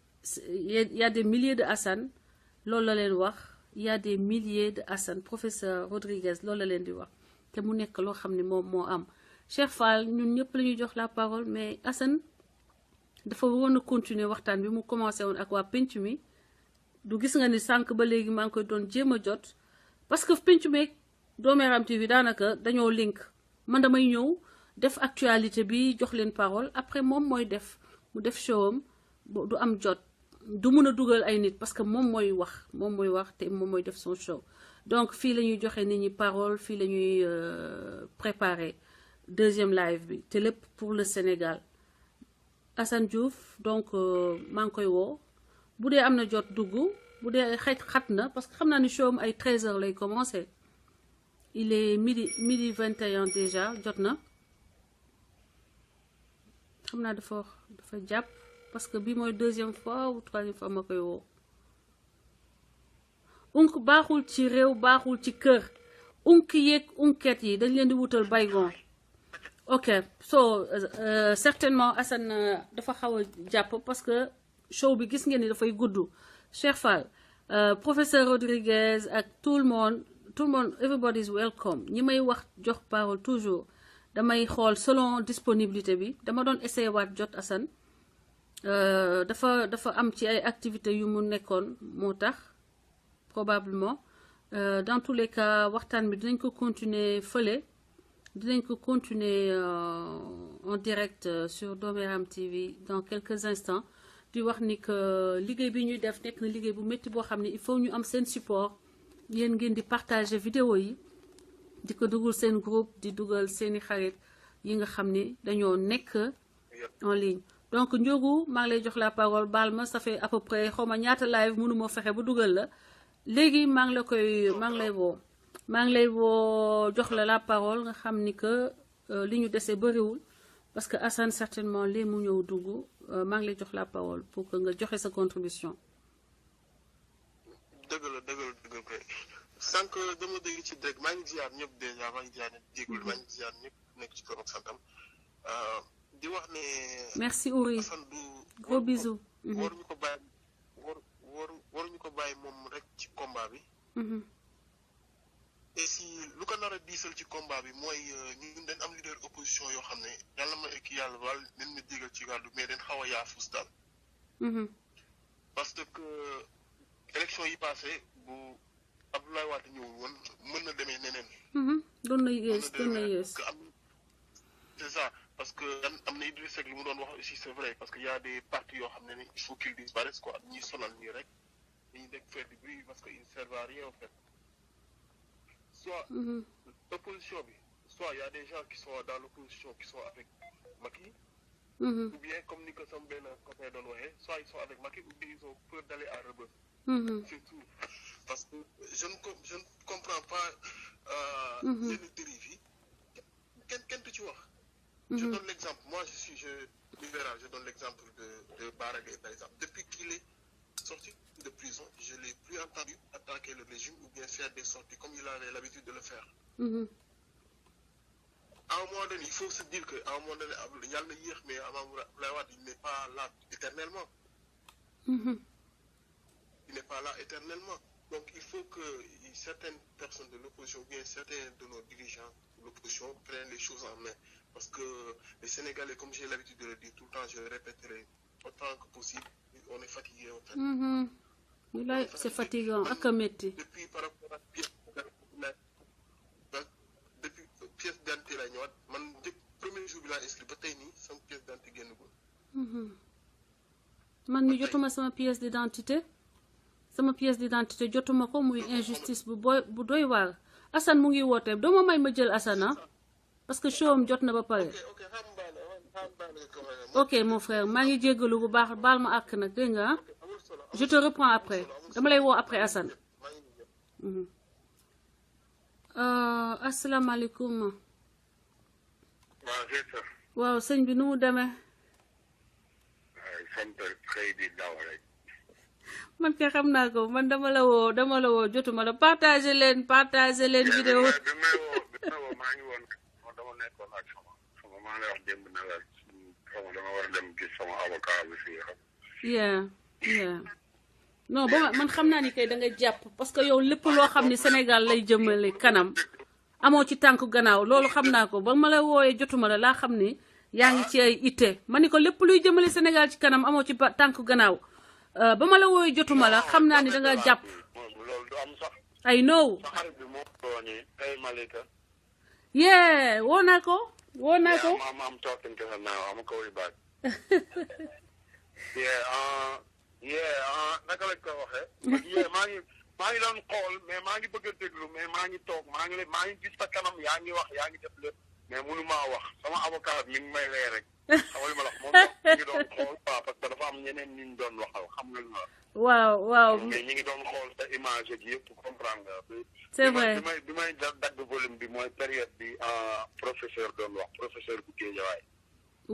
y a des milliers de Assane loolu la leen wax y a des milliers de Assane professeur Rodriguez loolu la leen di wax te mu nekk loo xam ne moom moo am Cheikh Fall ñun ñëpp la ñuy jox la parole mais Assane dafa waroon a continuer waxtaan bi mu commencé woon ak waa penc mi du gis nga ni sànq ba léegi maa ngi koy doon jéem a jot. Parce que penc meeg Dooméram TV daanaka dañoo link man damay ñëw def actualité bi jox leen parole après moom mooy def mu def showam du am jot du mun a dugal ay nit parce que moom mooy wax te moom mooy def son show donc fii la ñuy joxe nit ñi parole fii la ñuy préparer deuxième live bi te lépp pour le Sénégal Assane Diouf donc maa ngi koy woo bu dee am na jot dugg bu dee xat na parce que xam naa ni show am ay 13h lay commencer il est midi 21 déjà jot na xam naa dafa jàpp parce que bii mooy deuxième fois ou troisième fois ma koy woo baaxul ci réew baaxul ci kër yeeg unket yi dañ leen di wutal baygon ok so certainement Assane dafa xaw a jàpp parce que show bi gis ngeen ni dafay gudd Cheikh Fall professeur Rodriguez ak tout le monde everybody is welcome ñi may wax jox parole toujours damay xool selon disponibilité bi dama doon essayer waat jot Assane dafa am ci ay activités yu mu nekkoon moo tax probablement dans tous les cas waxtaan bi dinañ ko continuer fële dinañ ko continuer en direct sur Dooméram TV dans quelques instants di wax ni que liggéey bi ñuy def nekk na liggéey bu métti boo xam ne il faut ñu am seen support yéen ngeen di partager vidéo yi di ko dugal seen groupe di dugal seeni xarit yi nga xam ni dañoo nekk en ligne donc Ndiogu maa ngi lay jox la parole baal ma ça fait à peu près xaw ma ñaata live mënuma fexe ba dugal la léegi maa ngi lay woo jox la parole nga xam ni que li ñu dese bëriwul parce que Assane certainement lii mu ñëw dugg maa ngi lay jox la parole pour que nga joxe sa contribution. dëgg la koy sànq dama dégg ci dëgg maa ngi ziar ñëpp dèjà maa ngi ziar ñëpp jéegul maa ngi ziar ñëpp nekk ci toog ak santam di wax ne. merci Ouri gros bisous. waruñu ko bàyyi moom rek ci combat bi. et si lu ko nar a diisal ci combat bi mooy ñun dañ am leader opposition yoo xam ne yàlla ma ek yàlla wal nen ma jégal ci gàddu mais dañ xaw a yaafus daal. parce que élection yi passé bu Abdoulaye Wade ñëwul woon mën na demee neneen. doon na yées. c'est ça parce que am na Idriss Seck li mu doon wax aussi c'est vrai parce que y a des partis yoo xam ne il faut qu'ils disparaissent quoi ñuy sonal nii rek dañuy nekk faire du bruit parce que ils ne servent à rien en fait soit opposition bi soit y a des gens qui sont dans l'opposition qui sont avec Macky ou bien comme ni ko sama benn copain doon waxee soit ils sont avec Macky ou bien ils ont peur d'aller à Rebeuss c'est tout parce que je ne comprends pas yenn dérive yi kenn du ci wax. Je donne l'exemple. Moi, je suis libéral. Je donne l'exemple de Bara Gaye, par exemple. Depuis qu'il est sorti de prison, je ne l'ai plus entendu attaquer le régime ou bien faire des sorties comme il avait l'habitude de le faire. À un moment donné, il faut se dire qu'à un moment donné, il y a le hier, mais il n'est pas là éternellement. Il n'est pas là éternellement. Donc, il faut que certaines personnes de l'opposition, ou bien certains de nos dirigeants de l'opposition prennent les choses en main. Parce que les Sénégalais, comme j'ai l'habitude de le dire tout le temps, je le répéterai autant que possible, on est fatigué en fait. C'est fatigant, depuis par rapport à pièce d'identité la ñëwaat man premier jour bi laa inscrit ba tey nii sama pièce d'identité génnagul. man mi jotuma sama pièce d'identité jotuma ko muy injustice bu doy waar. Assane mu ngi woote doo ma may ma jël Assane parce que show am jot na ba pare. ok mon frère maa ngi jéggalu bu baax baal ma àkk nag dégg nga je te reprends après dama lay woo après Assane. asalaamaaleykum. waaw sëñ bi nu mu demee. man kay xam naa ko man dama la woo jotuma la partager leen vidéo. maa ngi woon dama nekkoon ak sama maa ngi lay wax démb na la dama war a dem gis sama avocat bi fii xam. non ba man xam naa ni kay da nga jàpp parce que yow lépp loo xam ni Sénégal lay jëmale kanam amoo ci tànku gannaaw loolu xam naa ko ba ma la wooyee jotuma la laa xam ni yaa ngi ci ay itte ma ni ko lépp luy jëmale Sénégal ci kanam amoo ci tànku gannaaw ba ma la wooyee jotuma la xam naa ni da nga jàpp. loolu du am sax. I know. sa xarit bi moo tooñee ay Malika. woo naa ko. I'm talking to her now. I'm gonna call you back. naka lañ ko waxee. maa ngi doon xool mais maa ngi bëgg a déglu mais maa ngi toog maa ngi gis sa kanam yaa ngi wax yaa ngi def lépp mais mënu maa wax sama avocat mi ngi may lee rek. xamal ma la moom mi ngi doon xool parce que dafa am ñeneen ñu doon waxal xam nga lu ma. waaw. mais ñi ngi doon xool sa image ak yëpp comprendre nga. c'est vrai bi may dagg volume bi mooy période bi professeur doon wax professeur bu Guédiawaye.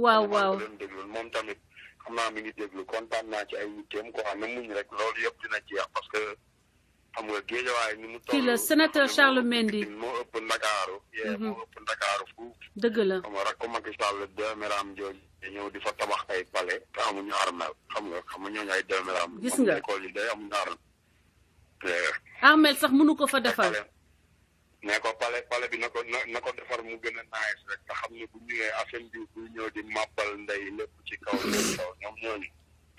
waaw doon déglu moom tamit xam naa mi ngi déglu kontaan naa ci ay yitteem quoi na muñ rek loolu yëpp dina jeex parce que xam nga Guédiawaye ni mu toll. kii la sénateur Charles Mendy. moo ëpp Ndakaaru. moo ëpp Ndakaaru fuuf. dëgg la xam nga rek ko Macky Sall dooméram jooju ñëw di fa tabax ay palais te amuñu armel xam nga ñooñu ay dooméram. gis nga école yi day amuñu armel. armel sax mënu ko fa defar. ne ko palais bi na ko defar mu gën a nice rek te xam ne bu ñëwee Assane Diouf bu ñëw di màbbal ndey lépp ci kaw ñoom ñooñu.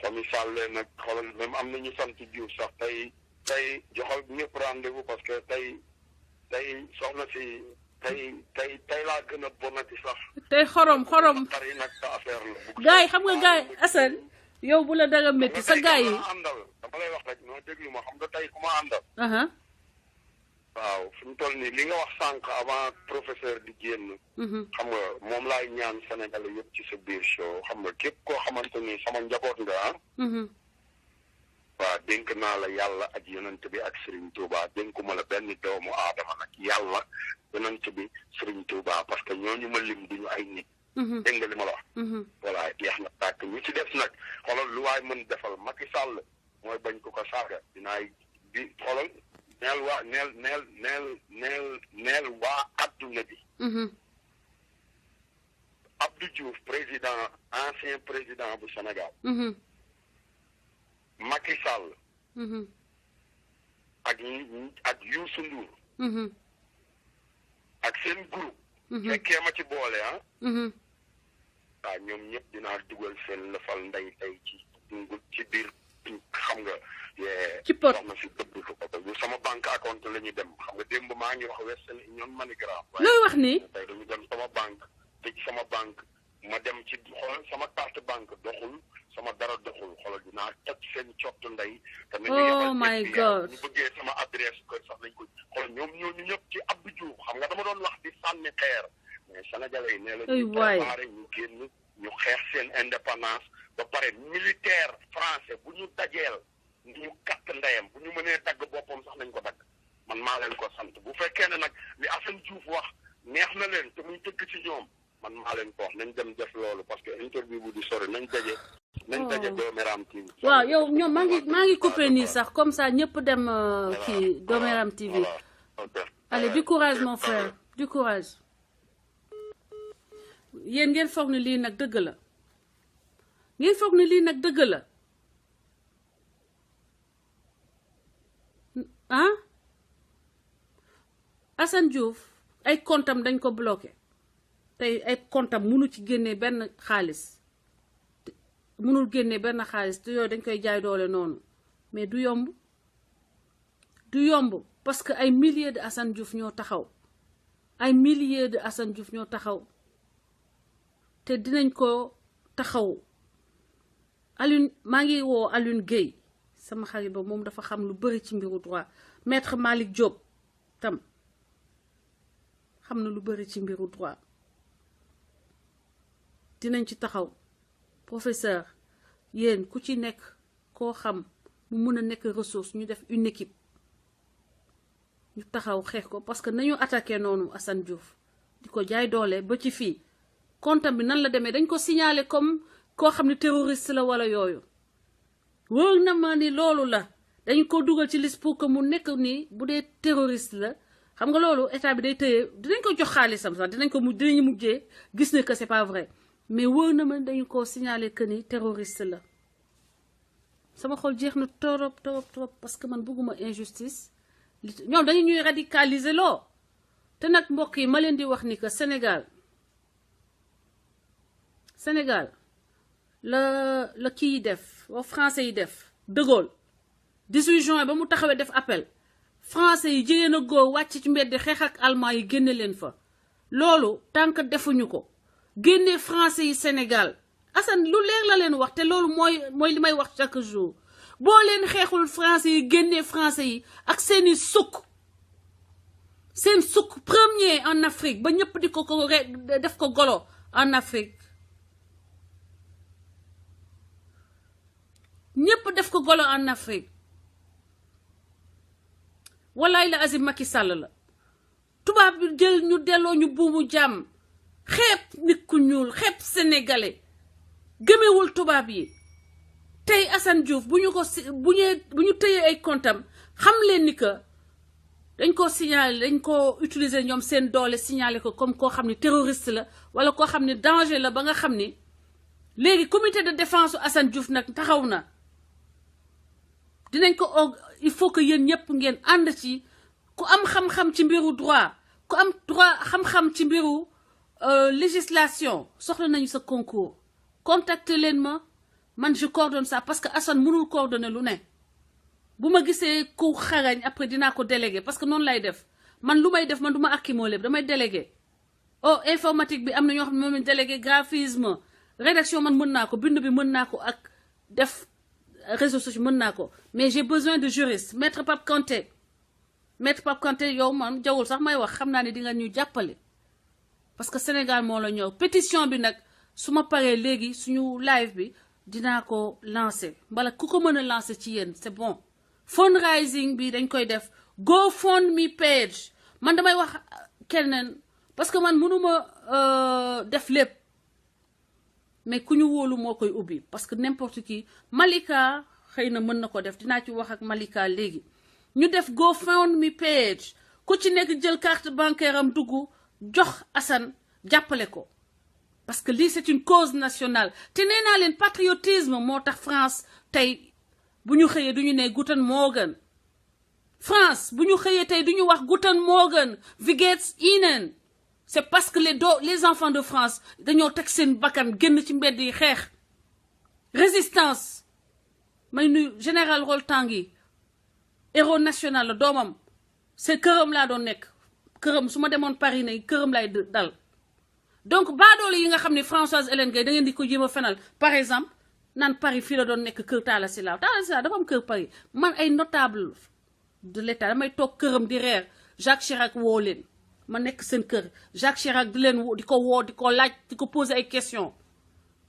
famille Sall nag xoolal même am na ñu sant Diouf sax tey joxal ñëpp rendez-vous parce que tey soxna si tey laa gën a bonati sax. tey xorom. xari nag sa affaire la. gars yi xam nga gars yi Assane yow bu la dara métti sa gars yi. dama lay wax rek noo déglu ma xam nga tey ku ma àndal. waaw fi mu toll nii li nga wax sànq avant professeur di génn. xam nga moom laay ñaan Sénégalais yëpp ci sa biir show xam nga képp koo xamante ni sama njaboot nga waaw dénk naa la yàlla ak yonent bi ak Serigne Touba dénkuma la benn doomu aadama nag yàlla yonent bi Serigne Touba parce que ñooñu ma lim duñu ay nit. dégg nga li ma la wax. voilà jeex na tàkk ñu ci def nag xoolal lu waay mën defal Macky Sall mooy bañ ko saaga dinaay di xoolal neel waa adduna bi. Abdou Diouf ancien président bu Sénégal. Macky Sall. ak Youssou Ndour. ak seen groupe. fekkee ma ci boole waaw ñoom ñëpp dinaa dugal seen lëfal ndey tey ci biir xam nga. ci pot soxna si dëbb ko sama banque account la ñuy dem xam nga démb maa ngi wax Western Union MoneyGram. looy wax ni. tey dañu dem sama banque te ci sama banque ma dem ci xool sama carte banque doxul sama dara doxul xoolal dinaa toj seen cottu ndey. te nañu oh my God ñu bëggee sama adresse kër sax nañ ko xool ñoom ñooñu ñëpp ci Abdou Diouf xam nga dama doon wax di sànni xeer mais sénégalais yi nee la ñu préparé ñu génn ñu xeex seen indépendance ba pare militaire français bu ñu dajeel ñu katt ndeyam bu ñu mënee dagg boppam sax nañ ko dagg man maa leen ko sant bu fekkee ne nag li Assane Diouf wax neex na leen te muy dëgg ci ñoom man maa leen ko wax nañ dem def loolu parce que interview bu di sori nañ daje Dooméram TV. waaw yow ñoom maa ngi coupé nii sax comme ça ñëpp dem kii Dooméram TV. allez du courage mon frère du courage. yéen ngeen foog ne lii nag dëgg la ngeen foog ne lii nag dëgg la ah Assane Diouf ay comptam dañ ko bloqué tey ay comptam mënu ci génnee benn xaalis mënul génnee benn xaalis te yooyu dañ koy jaay doole noonu mais du yomb parce que ay milliers de Assane Diouf ñoo taxaw ay milliers de Assane Diouf ñoo taxaw te dinañ ko taxaw Alioune maa ngi woo Alioune Gueye sama xarit ba moom dafa xam lu bari ci mbiru droit maître Malick Diop tam xam na lu bari ci mbiru droit dinañ ci taxaw professeur yéen ku ci nekk koo xam mu mën a nekk ressource ñu def une équipe ñu taxaw xeex ko parce que nañu attaqué noonu Assane Diouf di ko jaay doole ba ci fii comptam bi nan la demee dañ ko signalé comme koo xam ne terroriste la wala yooyu wóor na ma ni loolu la dañ ko dugal ci liste pour que mu nekk ni bu dee terroriste la xam nga loolu état bi day tëye dinañ ko jox xaalisam sax dinañu mujjee gis ne que c'est pas vrai mais wóor na ma dañu ko signalé que ni terroriste la sama xol jeex na trop parce que man bëgguma injustice ñoom dañu ñuy radicaliser loo te nag mbokk yi ma leen di wax ni que Sénégal la kii yi def wa français yi def de Gaulle 18 juin ba mu taxawee def appel français yi jigéen a góor wàcc ci mbedd xeex ak allemand yi génne leen fa loolu tant que defuñu ko génne français yi Sénégal Assane lu leer la leen wax te loolu mooy li may wax chaque jour boo leen xeexul français yi génne français yi ak seen sukk premier en Afrique ba ñëpp di ko def ko golo en Afrique ñëpp def ko golo en Afrique wallaay la Azim Macky Sall la tubaab bi jël ñu delloo ñu buumu jàmm xeeb nit ku ñuul xeeb sénégalais gëmewul tubaab yi tey Assane Diouf bu ñu tëyee ay comptam xam leen ni que dañ ko signaler dañ ko utiliser ñoom seen doole signaler ko comme koo xam ne terroriste la wala koo xam ne danger la ba nga xam ni léegi comité de défense u Assane Diouf nag taxaw na dinañ ko il faut que yéen ñëpp ngeen ànd ci ku am xam-xam ci mbiru droit ku am droit xam-xam ci mbiru législation soxla nañu sa concours contacter leen ma man je coordonne ça parce que Assane mënul coordonner lu ne bu ma gisee ku xarañ après dinaa ko délégué parce que noonu lay def man lu may def man du ma akkimoo lépp damay délégué informatique bi am na ñoo xam ne moom lañ délégué graphisme rédaction man mën naa ko bind bi mën naa ko ak def réseaux sociaux mën naa ko mais j'ai besoin de juristes maître Pape Kanté yow man jawul sax may wax xam naa ne di nga ñu jàppale parce que Sénégal moo la ñëw pétition bi nag su ma paree léegi suñu live bi dinaa ko lancer mbala ku ko mën a lancer ci yéen c'est bon fundraising bi dañ koy def GoFundMe page man damay wax keneen parce que man mënuma def lépp mais ku ñu wóolu moo koy ubbi parce que n'importe qui Malika xëy na mën na ko def dinaa ci wax ak Malika léegi ñu def GoFundMe page ku ci nekk jël carte bancaire am dugg jox Assane jàppale ko parce que lii c'est une cause nationale te nee naa leen patriotisme moo tax France tey bu ñu xëyee du ñu ne Guten Morgen France bu ñu xëyee tey du ñu wax Guten Morgen wie geht's Ihnen c'est parce que les enfants de France dañoo teg seen bakkan génn ci mbedd yi xeex résistance may nuyu général Roltanguy héros national la doomam c'est këram laa doon nekk këram su ma demoon Paris ne këram lay dal donc baadoolo yi nga xam ne Françoise Hélène Gaye da ngeen di ko jéem a fenal par exemple naan Paris fii la doon nekk kër Talla Sylla dafa am kër Paris man ay notable de l'état damay toog këram di reer Jacques Chirac woo leen ma nekk seen kër Jacques Chirac di leen di ko woo di ko laaj di ko poser ay questions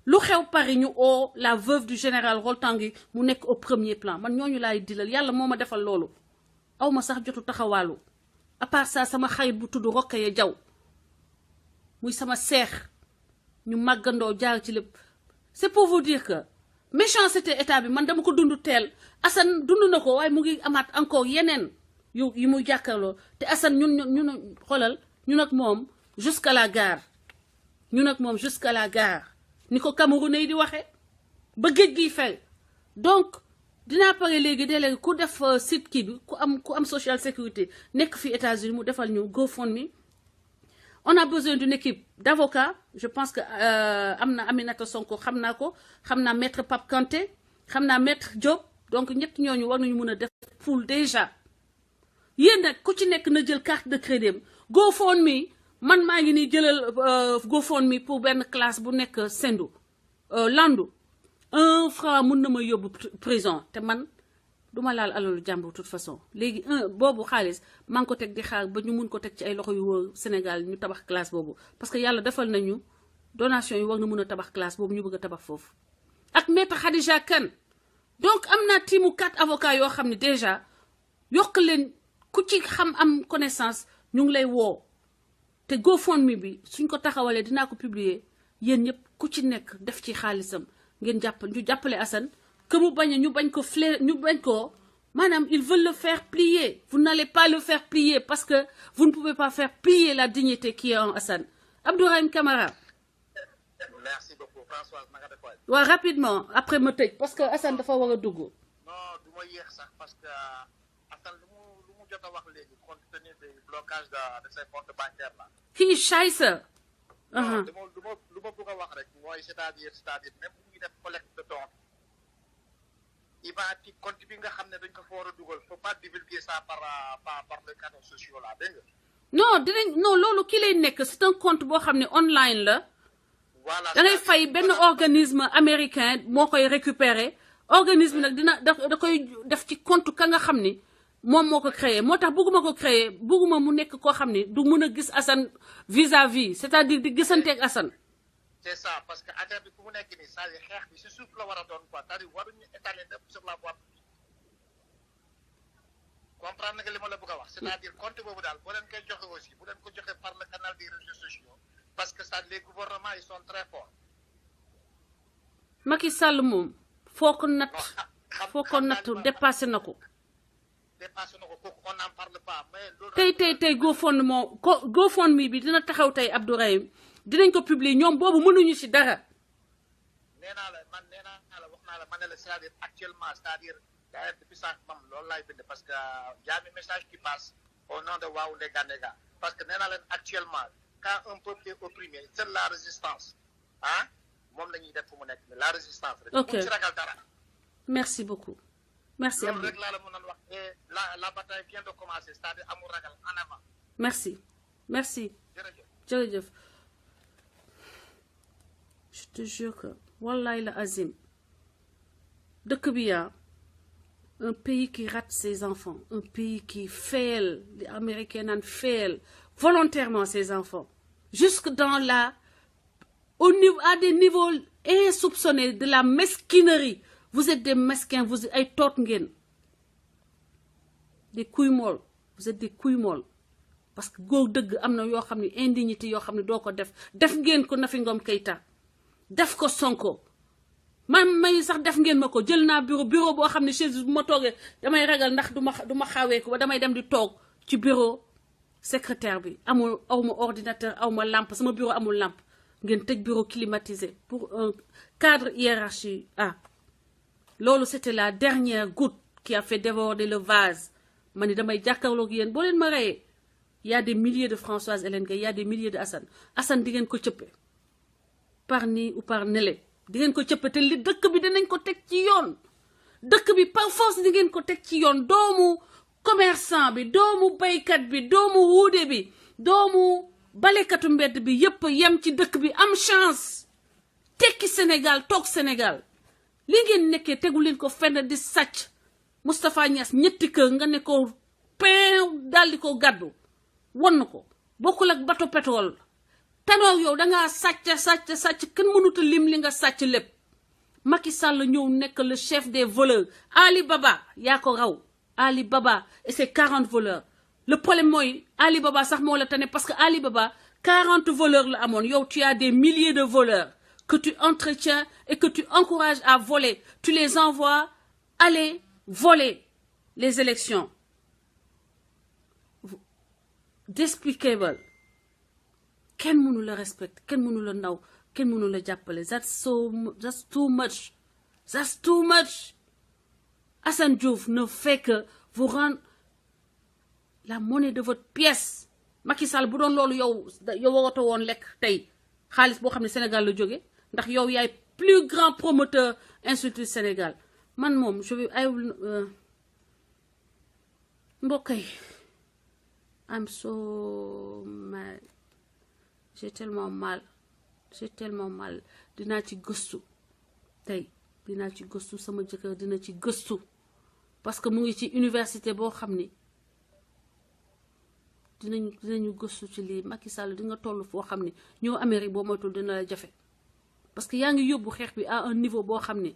lu xew Paris ñu oo la veuve du général Roltangui mu nekk au premier plan man ñooñu laay dilal yàlla moo ma defal loolu aw ma sax jotu taxawaalu à part ça sama xarit bu tudd Rokhaya Diaw muy sama seex ñu màggandoo jaar ci lépp c'est pour vous dire que méchanceté état bi man dama ko dund teel Assane dund na ko waaye mu ngi amaat encore yeneen yu muy jàkkaarloo te Assane ñun xoolal ñun ak moom jusqu'à la gare ñun ak moom jusqu'à la gare ni ko Camerounais yi di waxee ba géej gi fay donc dinaa pare léegi léegi ku def site kii bi ku am social sécurité nekk fi États-Unis mu defal ñu GoFundMe on a besoin d'une équipe d'avocats je pense que am na Aminata Sonko xam naa maître Pape Kanté xam naa maître Diop donc ñett ñooñu war nañu mën a def pool déjà yéen nag ku ci nekk na jël carte de crédit am GoFundMe man maa ngi nii jëlal GoFundMe pour benn classe bu nekk Sendou Landu 1 franc mun na ma yóbbu prison te man duma laal alalu jàmbur toute façon léegi boobu xaalis maa ngi ko teg di xaar ba ñu mun ko teg ci ay loxo yu wër Sénégal ñu tabax classe boobu parce que yàlla defal nañu donation yi war na mun a tabax classe boobu ñu bëgg a tabax foofu ak maître Khadija Kane donc am naa tiimu 4 avocats yoo xam ne déjà yokk leen ku ci xam am connaissance ñu ngi lay woo te GoFundMe bi suñ ko taxawalee dinaa ko publier yéen ñëpp ku ci nekk def ci xaalisam ngeen ñu jàppale Assane que mu bañ ñu bañ ko maanaam ils veulent le faire plier vous n'allez pas le faire plier parce que vous ne pouvez pas faire plier la dignité qui est en Assane Abdourahim Camara. Merci beaucoup Françoise na nga def waay. waaw rapidement après ma tëj parce que Assane dafa war a dugg. non du ma yéex sax parce que Assane lu mu jot a wax léegi compte tenu du blocage de ses comptes bancaires là. kii Chaïsa. non lu ma bëgg a wax rek mooy c'est-à-dire même bu ñu def collecte de dons IBAN compte bi nga xam ne dañ ko fa war a dugal faut pas divulguer ça par les canaux sociaux là dégg nga. non loolu ki lay nekk c'est un compte boo xam ne online la. voilà da ngay fay benn organisme américain moo koy récupérer organisme nag da koy def ci compte ka nga xam ni moom moo ko créé moo tax bëgguma mu nekk koo xam ni du mën a gis Assane vis-à-vis c'est-à-dire di gisanteeg Assane. c'est ça parce que affaire bi fu mu nekk nii c'est-à-dire xeex bi si suuf la war a doon quoi c'est-à-dire waruñu étaler lépp sur la voie publique comprendre nga li ma la bëgg a wax c'est-à-dire compte boobu daal boo leen koy joxe aussi bu leen ko joxe par le canal des réseaux sociaux parce que ça les gouvernements ils sont très forts. Macky Sall moom foo ko natt dépassé na ko. kooku on n'en parle pas mais loolu tey GoFundMe bi dina taxaw tey Abdourahim dinañ ko publier ñoom boobu mënuñu ci dara. nee naa la wax naa la ma ne la c'est-à-dire actuellement c'est-à-dire d'ailleurs depuis sànq mam loolu laay bind parce que y a des messages qui passent au nom de Waaw Ndega parce que nee naa leen actuellement quand un peuple est opprimé c'est la résistance moom la ñuy def fu mu nekk la résistance rek. ok mu ci ragal dara. merci beaucoup. merci loolu rek laa la mën a wax et la bataille vient de commencer c'est-à-dire amul ragal en avant. merci jërëjëf. je te jure que wallahi la azim dëkk bi un pays qui rate ses enfants un pays qui fail les Américains naan fail volontairement ses enfants jusque dans à des niveaux insoupçonnés de la mesquinerie. Vous êtes des mesquins, vous êtes des couilles molles. Vous êtes des couilles molles. Parce que góor dëgg am na yoo xam ne indignité yoo xam ne doo ko def ngeen ko Nafi Ngom Keïta def ko Sonko man may sax def ngeen ma ko jël naa bureau boo xam ne chaise bu ma toogee damay ragal ndax du ma xawee ko ba damay dem di toog ci bureau secrétaire bi awma ordinateur awma lampe sama bureau amul lampe ngeen tëj bureau climatisé pour un cadre hiérarchie loolu c'était la dernière goutte qui a fait déborder le vase ma ni damay jàkkaarloog yéen boo leen ma reyee y a des milliers de Françoise Hélène Gaye y a des milliers de Assane di ngeen ko cëppe par nii ou par nele di ngeen ko cëppe te li dëkk bi dinañ ko teg ci yoon dëkk bi par force di ngeen ko teg ci yoon doomu commerçant bi doomu baykat bi doomu wuude bi doomu balekatu mbedd bi yépp yem ci dëkk bi am chance tekki Sénégal toog Sénégal li ngeen nekkee tegu leen ko fenn di sàcc Moustapha Niass ñetti kër nga ne ko pain daal di ko gàddu won ko bokkul ak bateau pétrole Tanor yow dangaa sàcc kenn mënut a lim li nga sàcc lépp Macky Sall ñëw nekk le chef des voleurs Ali Baba yaa ko raw Ali Baba et ses 40 voleurs le problème mooy Ali Baba sax moo la tane parce que Ali Baba 40 voleurs la amoon yow tu as des milliers de voleurs que tu entretiens et que tu encourages à voler tu les envoies aller voler les élections despicable kenn mënu la respecte kenn mënu la naw kenn mënu la jàppale that's too much Assane Diouf ne fait que vous rendre la monnaie de votre pièce Macky Sall bu doon loolu yow waratoo woon lekk tey xaalis boo xam ne Sénégal la jóge ndax yow yaay plus grand promoteur institut Sénégal man moom je vais mbokk yi I'm so mad j'ai tellement mal dinaa ci gëstu tey dinaa ci gëstu sama jëkkër dina ci gëstu parce que mu ngi ci université boo xam ni dinañu gëstu ci lii Macky Sall di nga toll foo xam ni ñëw Amérique boo moytul dina la jafe parce que yaa ngi yóbbu xeex bi à un niveau boo xam ni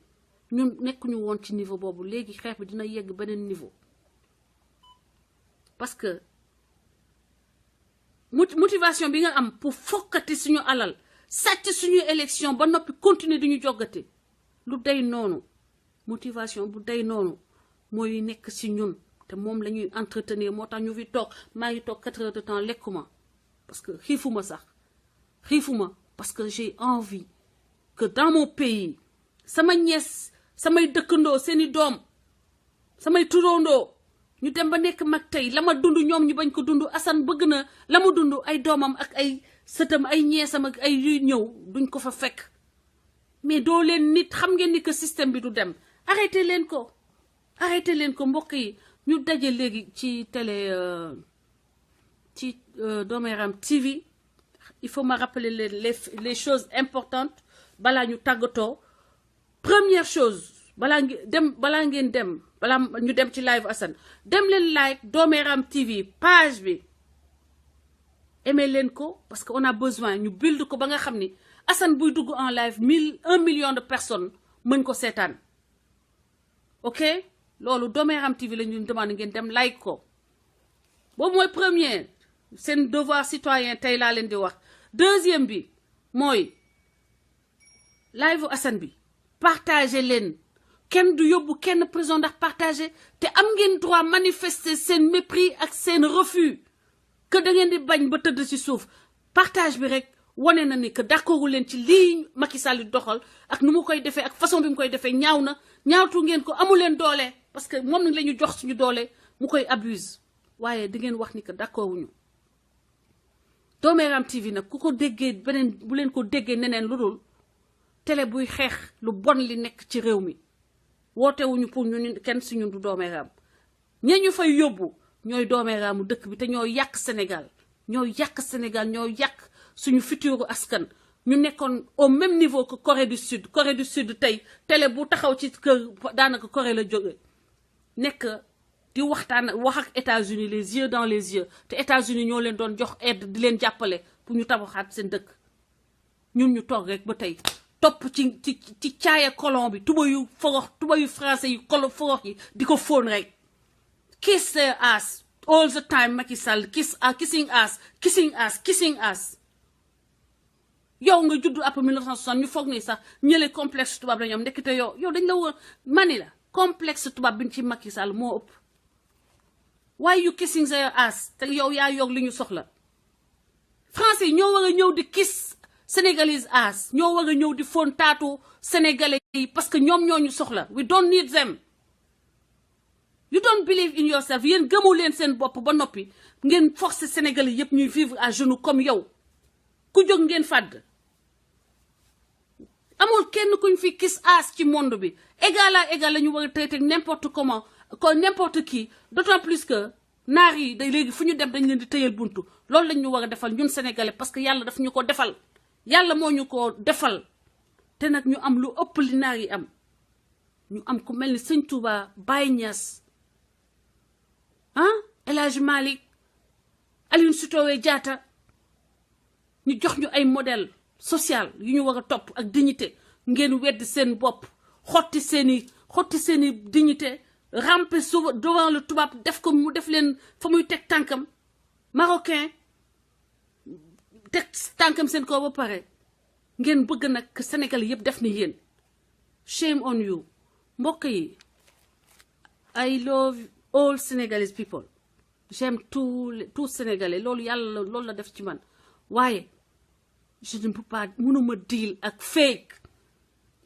ñun nekkuñu woon ci niveau boobu léegi xeex bi dina yegg beneen niveau parce que motivation bi nga am pour fokkati suñu alal sàcc suñu élection ba noppi continuer duñu joggati lu day noonu motivation bu day noonu mooy nekk ci ñun te moom la ñuy entretenir moo tax ñu fi toog maa ngi toog 4 heures de temps lekkuma parce que xiifuma parce que j'ai envie que dans mon pays sama ñees samay dëkkandoo seeni doom samay turandoo ñu dem ba nekk mag tey la ma dund ñoom ñu bañ ko dund Assane bëgg na la ma dund ay doomam ak ay sëtam ay ñeesam ak ay yuy ñëw duñ ko fa fekk mais doo leen nit xam ngeen ni que système bi du dem arrêté leen ko mbokk yi ñu daje léegi ci télé ci Doméram TV il faut me rappeler les choses importantes balaa ñu tàggatoo première chose balaa ngeen dem balaa ñu dem ci live Assane dem leen like Doméram TV page bi aimé leen ko parce que on a besoin ñu build ko ba nga xam ni Assane buy dugg en live 1 million de personnes mën ko seetaan ok loolu Doméram TV la ñu demande ngeen dem like ko boobu mooy premier seen devoir citoyen tey laa leen di wax deuxième bi mooy live Assane bi partager leen kenn du yóbbu kenn prison ndax partager te am ngeen droit manifester seen mépris ak seen refus que da ngeen di bañ ba tëdd ci suuf partage bi rek wane na ni que d'accordu leen ci lii Macky Sall di doxal ak nu mu koy defee ak façon bi mu koy defee ñaawtu ngeen ko amu leen doole parce que moom la ñu jox suñu doole mu koy abuse waaye di ngeen wax ni que d'accorduñu Doméram TV nag ku ko déggee beneen bu leen ko déggee neneen lu dul télé buy xeex lu bon li nekk ci réew mi wootewuñu pour ñu kenn si ñun du Doméram ña ñu fay yóbbu ñooy Doméramu dëkk bi te ñoo yàq Sénégal ñoo yàq suñu futuru askan ñu nekkoon au même niveau que Corée du Sud tey télé bu taxaw ci kër daanaka Corée la jóge nekk di wax ak États-Unis les yeux dans les yeux te États-Unis ñoo leen doon jox aide di leen jàppale pour ñu tabaxaat seen dëkk ñun ñu toog rek ba tey topp ci caaya colon bi tuba yu français yu forox yi di ko fóon rek kiss their ass all the time Macky Sall kissing ass yow nga juddu après 1960 ñu foog ni sax ñële complexe tubaab la ñoom ndekete yow dañ la woon mani la complexe tubaab bi ci Macky Sall moo ëpp why you kissing their ass te yow yaa yor li ñu soxla français yi ñoo war a ñëw di kiss sénégalais ass ñoo war a ñëw di fóon taatu sénégalais yi parce que ñoom ñoo ñu soxla we don't need them you don't believe in yourself yéen gëmu leen seen bopp ba noppi ngeen forcer sénégalais yépp ñuy vivre à genoux comme yow ku jóg ngeen fàdd amul kenn kuñ fi kiss ass ci monde bi égal à égal la ñu war a traiter n'importe comment n'importe qui d'autant plus que naar yi day léegi fu ñu dem dañ leen di tëyal buntu loolu lañ ñu war a defal ñun sénégalais parce que yàlla daf ñu ko defal yàlla moo ñu ko defal te nag ñu am lu ëpp li naar yi am ñu am ku mel ni Sëñ Touba Baye Niass El Hadj Malick Aline Sitoé Diatta ñu jox ñu ay modèle social yu ñu war a topp ak dignité ngeen weddi seen bopp xotti seeni dignité ramper devant le tubaab def ko mu def leen fa muy teg tànkam marocain teg tànkam seen kaw ba pare ngeen bëgg nag Sénégal yëpp def ni yéen shame on you mbokk yi I love all Senegalese people j'aime tout Sénégalais loolu yàlla loolu la def ci man waaye je ne peux pas mënuma deal ak fake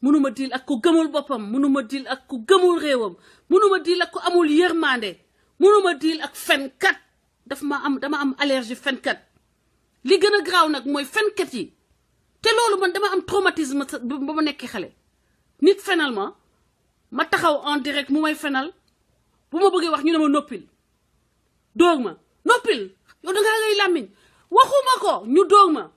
mënuma deal ak ku gëmul boppam mënuma deal ak ku gëmul réewam mënuma deal ak ku amul yërmande mënuma deal ak fenkat dama am allergie fenkat li gën a graaw nag mooy fenkat yi te loolu man dama am traumatisme ba ma nekkee xale nit fenal ma taxaw en direct mu may fenal bu ma bëggee wax ñu ne ma noppil dóor ma noppil yow dangaa ngay làmmiñ waxuma ko ñu dóor ma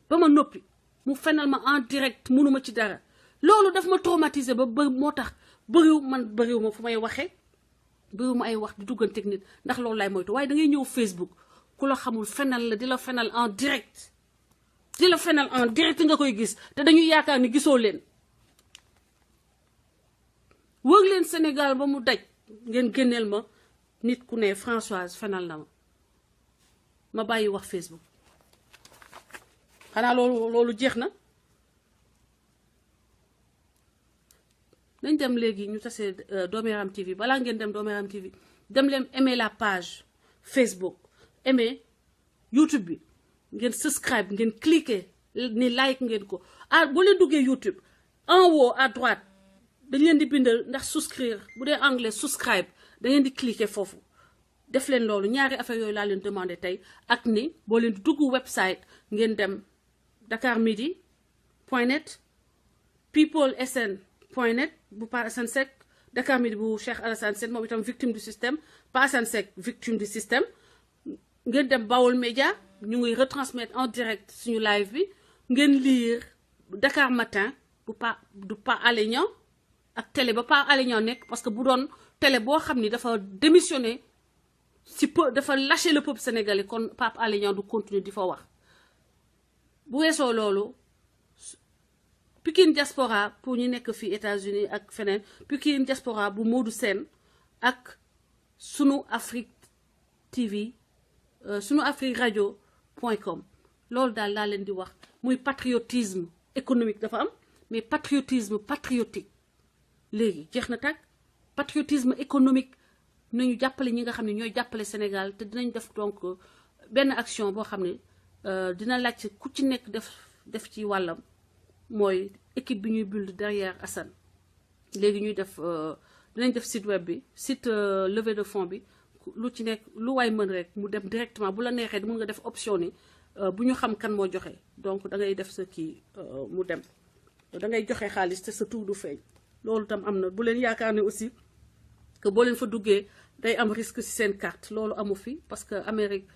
ba ma noppi mu fenal ma en direct mënuma ci dara loolu daf ma traumatisé ba moo tax bëriw ma fu may waxee bëriw ma ay wax di dugganteeg nit ndax loolu lay moytu waaye da ngay ñëw Facebook ku la xamul fenal la di la fenal en direct nga koy gis te dañuy yaakaar ni gisoo leen wër leen Sénégal ba mu daj ngeen génneel ma nit ku ne Françoise fenal na ma bàyyi wax Facebook xanaa loolu jeex na nañ dem léegi ñu tasee Dooméram TV balaa ngeen dem Dooméram TV dem leen aimer la page Facebook aimer YouTube bi ngeen subscribe ngeen cliquer ni like ngeen ko boo leen duggee YouTube en haut à droite dañ leen di bindal ndax souscrire bu dee anglais subscribe da ngeen di cliquer foofu def leen loolu ñaari affaire yooyu laa leen demandé tey ak ni boo leen di dugg website ngeen dem dakarmidi.net peoplesn.net bu Pa Assane Seck Dakar Midi bu Cheikh Alassane Sène moom itam victime du système Pa Assane Seck victime du système ngeen dem Bawol Média ñu ngi retransmettre en direct suñu live bi ngeen lire Dakar Matin du Pa Alé Niang ak télé ba Pa Alé Niang nekk parce que bu doon télé boo xam ni dafa démissionné dafa lâché le peuple sénégalais kon Pa Alé Niang du continuer di fa wax bu weesoo loolu Pikine Diaspora pour ñu nekk fii États-Unis ak feneen Pikine Diaspora bu Modou Sène ak Sunu Afrique TV Sunu Afrique radio.com loolu daal laa leen di wax muy patriotisme économique dafa am mais patriotisme patriotique léegi jeex na tàkk patriotisme économique nañu jàppale ñi nga xam ne ñooy jàppale Sénégal te dinañ def donc benn action boo xam ne dina laaj ku ci nekk def ci wàllam mooy équipe bi ñuy build derrière Assane léegi ñuy def dinañ def site web bi site levée de fonds bi lu ci nekk lu waay mën rek mu dem directement bu la neexee mën nga def option ni bu ñu xam kan moo joxe donc da ngay def sa kii mu dem da ngay joxe xaalis te sa tur du feeñ loolu tam am na bu leen yaakaar ne aussi que boo leen fa duggee day am risque ci seen carte loolu amu fi parce que Amérique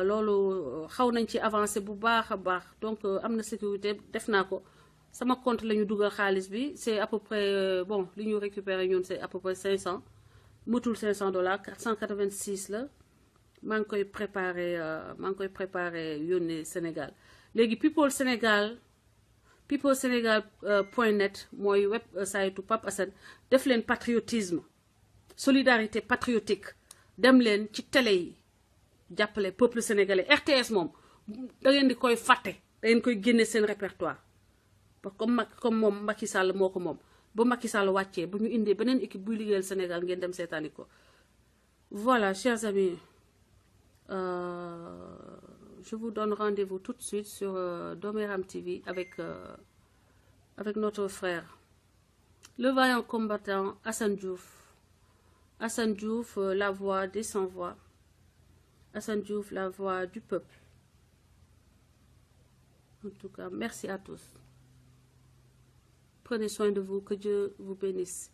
loolu xaw nañ ci avancé bu baax a baax donc am na sécurité def naa ko sama compte la ñu dugal xaalis bi c'est à peu près bon li ñu récupéré ñun c'est à peu près 500 motul $500 486 la maa ngi koy préparé yónnee Sénégal léegi people Sénégal .net mooy web site Pape Assane def leen patriotisme solidarité patriotique dem leen ci télé yi jàppale peuple sénégalais RTS moom da ngeen di koy fàtte da ngeen koy génne seen répertoire comme moom Macky Sall moo ko moom ba Macky Sall wàccee bu ñu indee beneen équipe buy liggéeyal Sénégal ngeen dem seetaani ko voilà chers amis je vous donne rendez-vous tout de suite sur Dooméram TV avec notre frère le vaillant combattant Assane Diouf la voix des sans-voix Assane Diouf la voix du peuple. En tout cas merci à tous, prenez soin de vous, que Dieu vous bénisse.